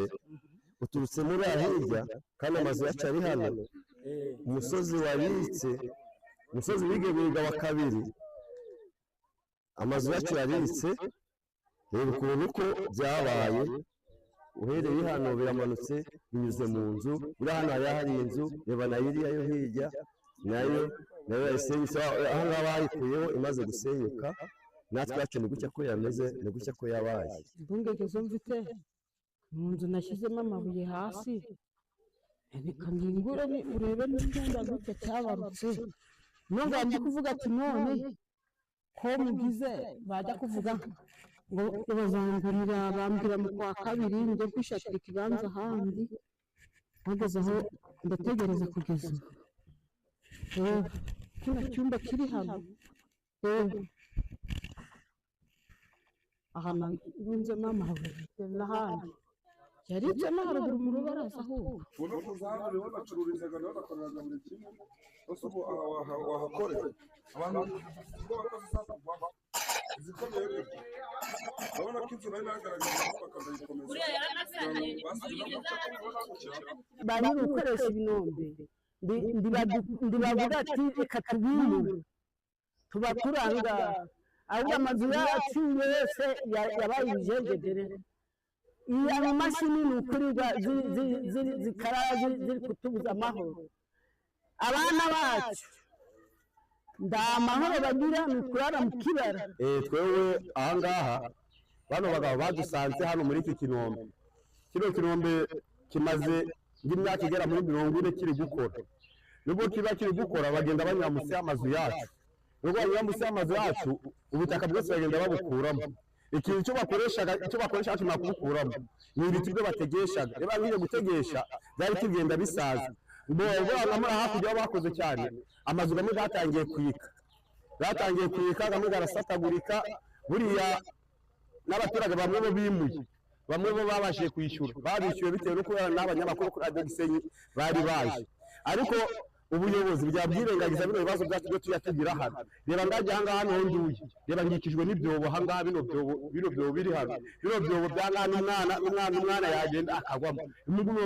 uturutse muri ahirya kandi amazu yacu ari hano umusozi waritse umusozi wiga wa kabiri amazu yacu yaritse reba ukuntu ko byabaye uhereye hano biramanutse binyuze mu nzu buri hano hari inzu reba nayo iriya yo hirya nayo yasenyutse aho ngaho bayikuyeho imaze gusenyuka natwe yacu ni gutya ko yameze ni gutya ko yabaye impungenge zo mfite mu nzu nashyizemo amabuye hasi reka nkingure urebe n'icyenda gutya cyabarutse nubwo ndi kuvuga ati none ko mugize bajya kuvuga ngo bazangurira bambwira mu kwa kabiri njye kwishakira ikibanza ahandi bageze aho ndategereza kugeza kino cyumba kiri hano aha nunzemo amabuye n'ahandi yaritse no haruguru mu rubaraza ahubwo uno kuzana rero bacururizaga nabo bakoreraga buri kimwe bose ubu wahakorera abantu bakoze sasa zikomeye urabona ko inzu nayo nagaragaje bakazayikomeza bari gukoresha ibinombe ndibavuga ati reka tubimure tuba turanga ahubwo amazu yacu yose yabaye ibijegedere iya mashini ni ukuri zikara ziri kutubuza amahoro abana bacu nda amahoro bagira ni ukurara mu kibara twewe ahangaha bano bagabo badusanze hano muri iki kinombe kino kinombe kimaze nk'imyaka igera muri 40 kiri gukora nubwo kiba kiri gukora bagenda banyura munsi y'amazu yacu nubwo banyura munsi y'amazu yacu ubutaka bwose bagenda babukuramo ikintu cyo bakoresha hacu nakubukuramo ni ibiti byo bategeshaga reba nk'iyo gutegesha byari kigenda bisaza ngo muri hakurya bakoze cyane amazu gamwe gatangiye kwika gamwe garasatagurika buriya n'abaturage bamwe bo bimuye bamwe bo babashije kwishyura babishyuye bitewe no kubera n'abanyamakuru kuri Radio Gisenyi bari baje ariko ubuyobozi bwabyirengagiza bino bibazo byacu byo tuyatugira hano reba ngajya ahangaha hano nduye reba ngikijwe n'ibyobo ahangaha bino byobo biri hano bino byobo byangana umwana yagenda akagwamo imigumu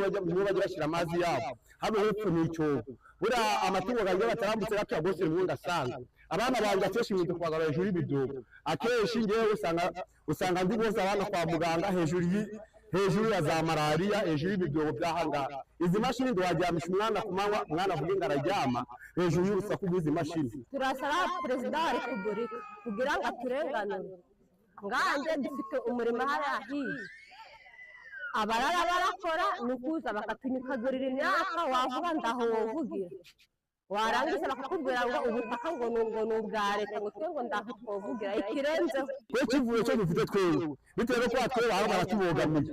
bajya bashyira amazi yabo hano hepfo ni icyobo buriya amatungo ganjye batarambutse gatoya bose rimwe ngasanga abana banjye akenshi nkunda kubagara hejuru y'ibyobo akenshi ngewe usanga ndi bose abana kwa muganga hejuru ya za malariya hejuru y'ibyobo by'ahangaha izi mashini ntiwaryamisha umwana ku manywa umwana avuge ngo araryama hejuru y'urusaku rw'izi mashini turasaba perezida wa repubulika kugira ngo aturenganure nganjye dufite umurimo hariya hirya abarara barakora ni ukuza bakatunyukagurira imyaka wavuga ndaho wovugira warangiza bakakubwira ngo ubutaka ngo ni ubwa leta ngo twe ngo ndaho twovugira ikirenzeho twe kivuye cyo dufite twewe bitewe no kuba twewe aho baratubogamiye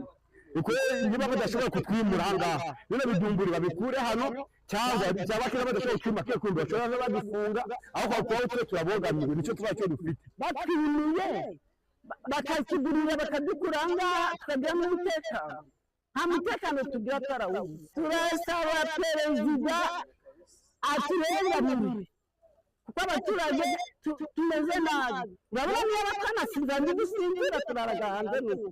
niba badashobora kutwimura ahangaha bino bidumburi babikure hano cyangwa byaba kera badashobora kutwimura kwe kumbi bashobora no badufunga aho kwa twe turabogamiwe nicyo tuba cyo dufite batwimuye bakakigurira bakadukura ahangaha tukagira n'umutekano nta mutekano tugira tarawuzi turasaba perezida aturenganure kuko abaturage tumeze nabi urabona niba bakanasiza ntidusinzira turaraga hanze n'ubu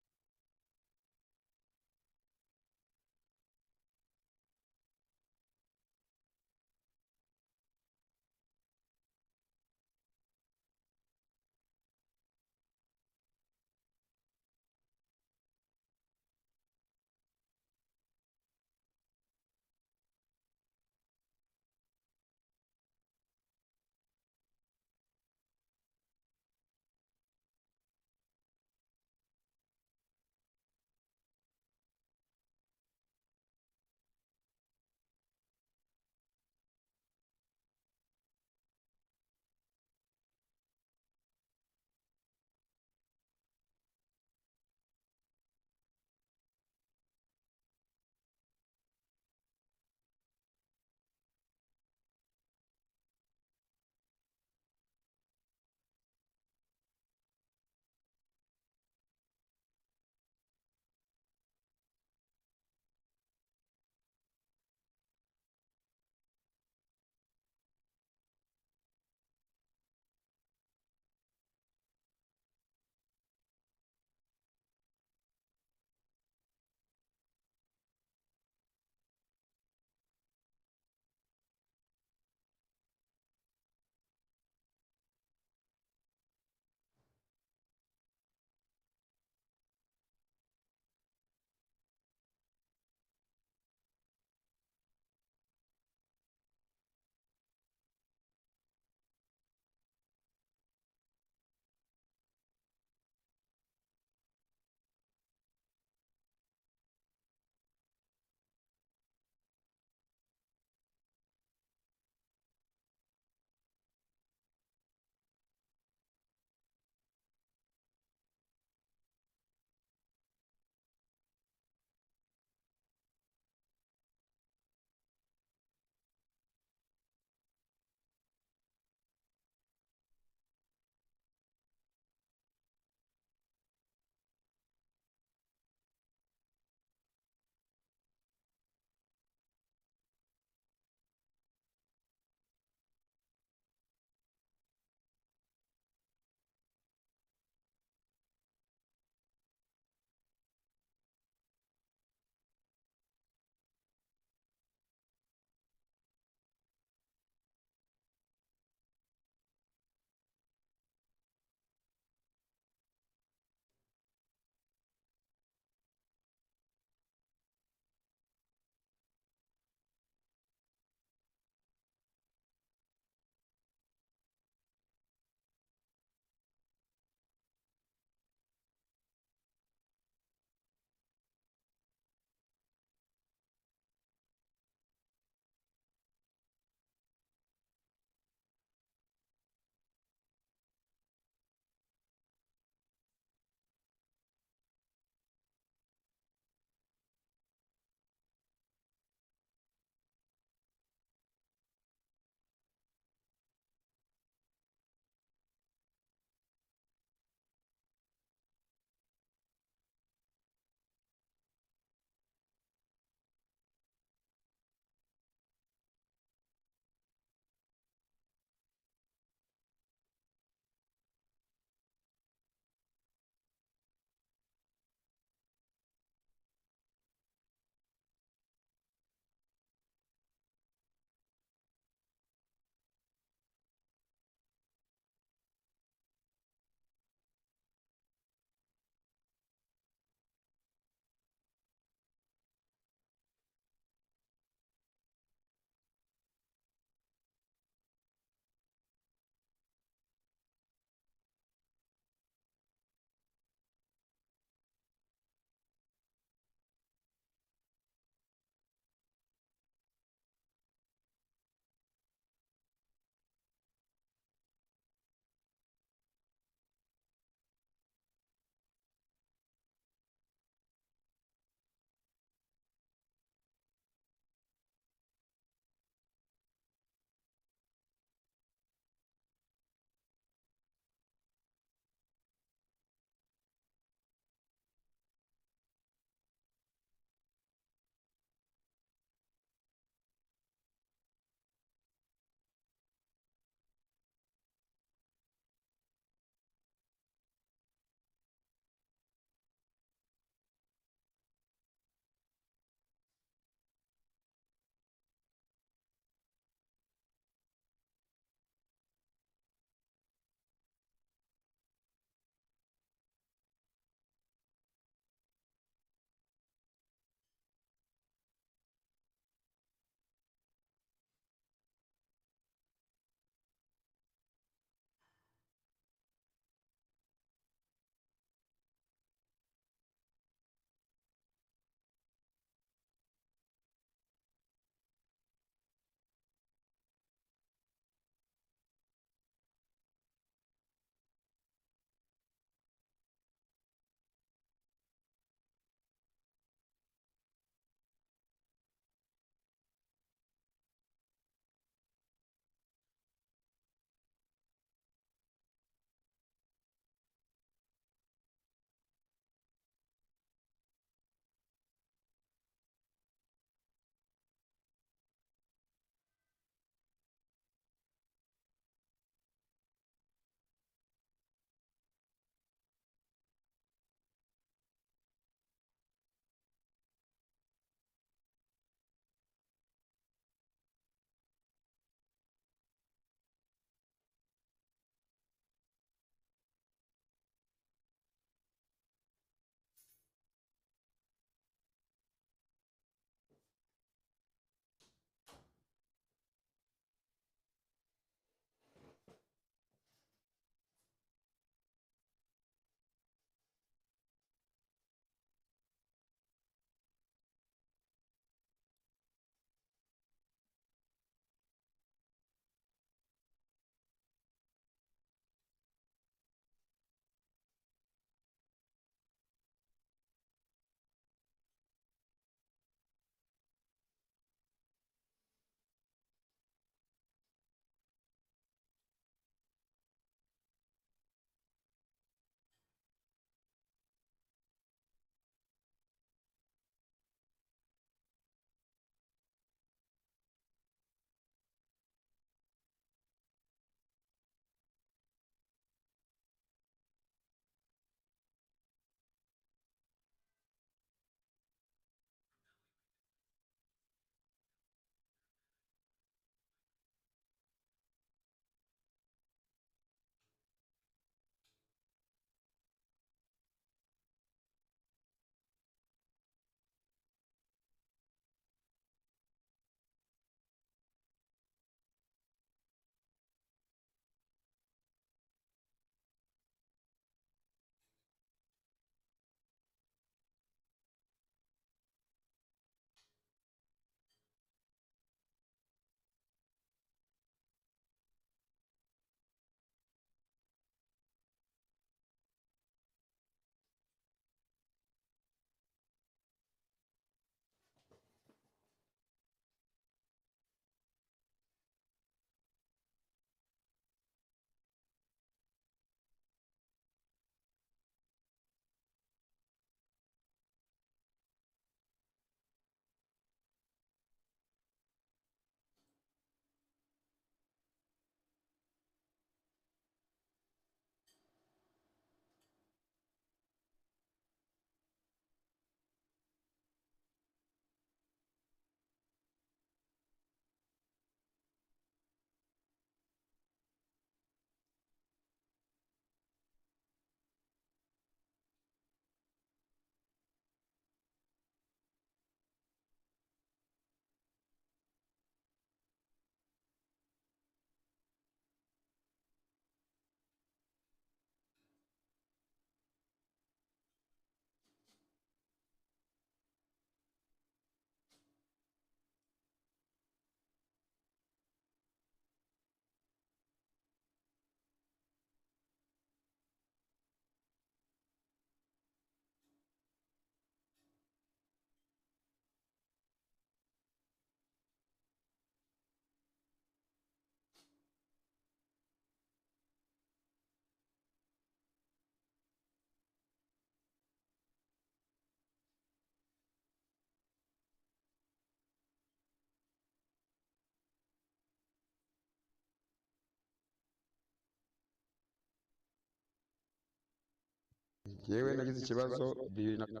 yewe nagize ikibazo 2000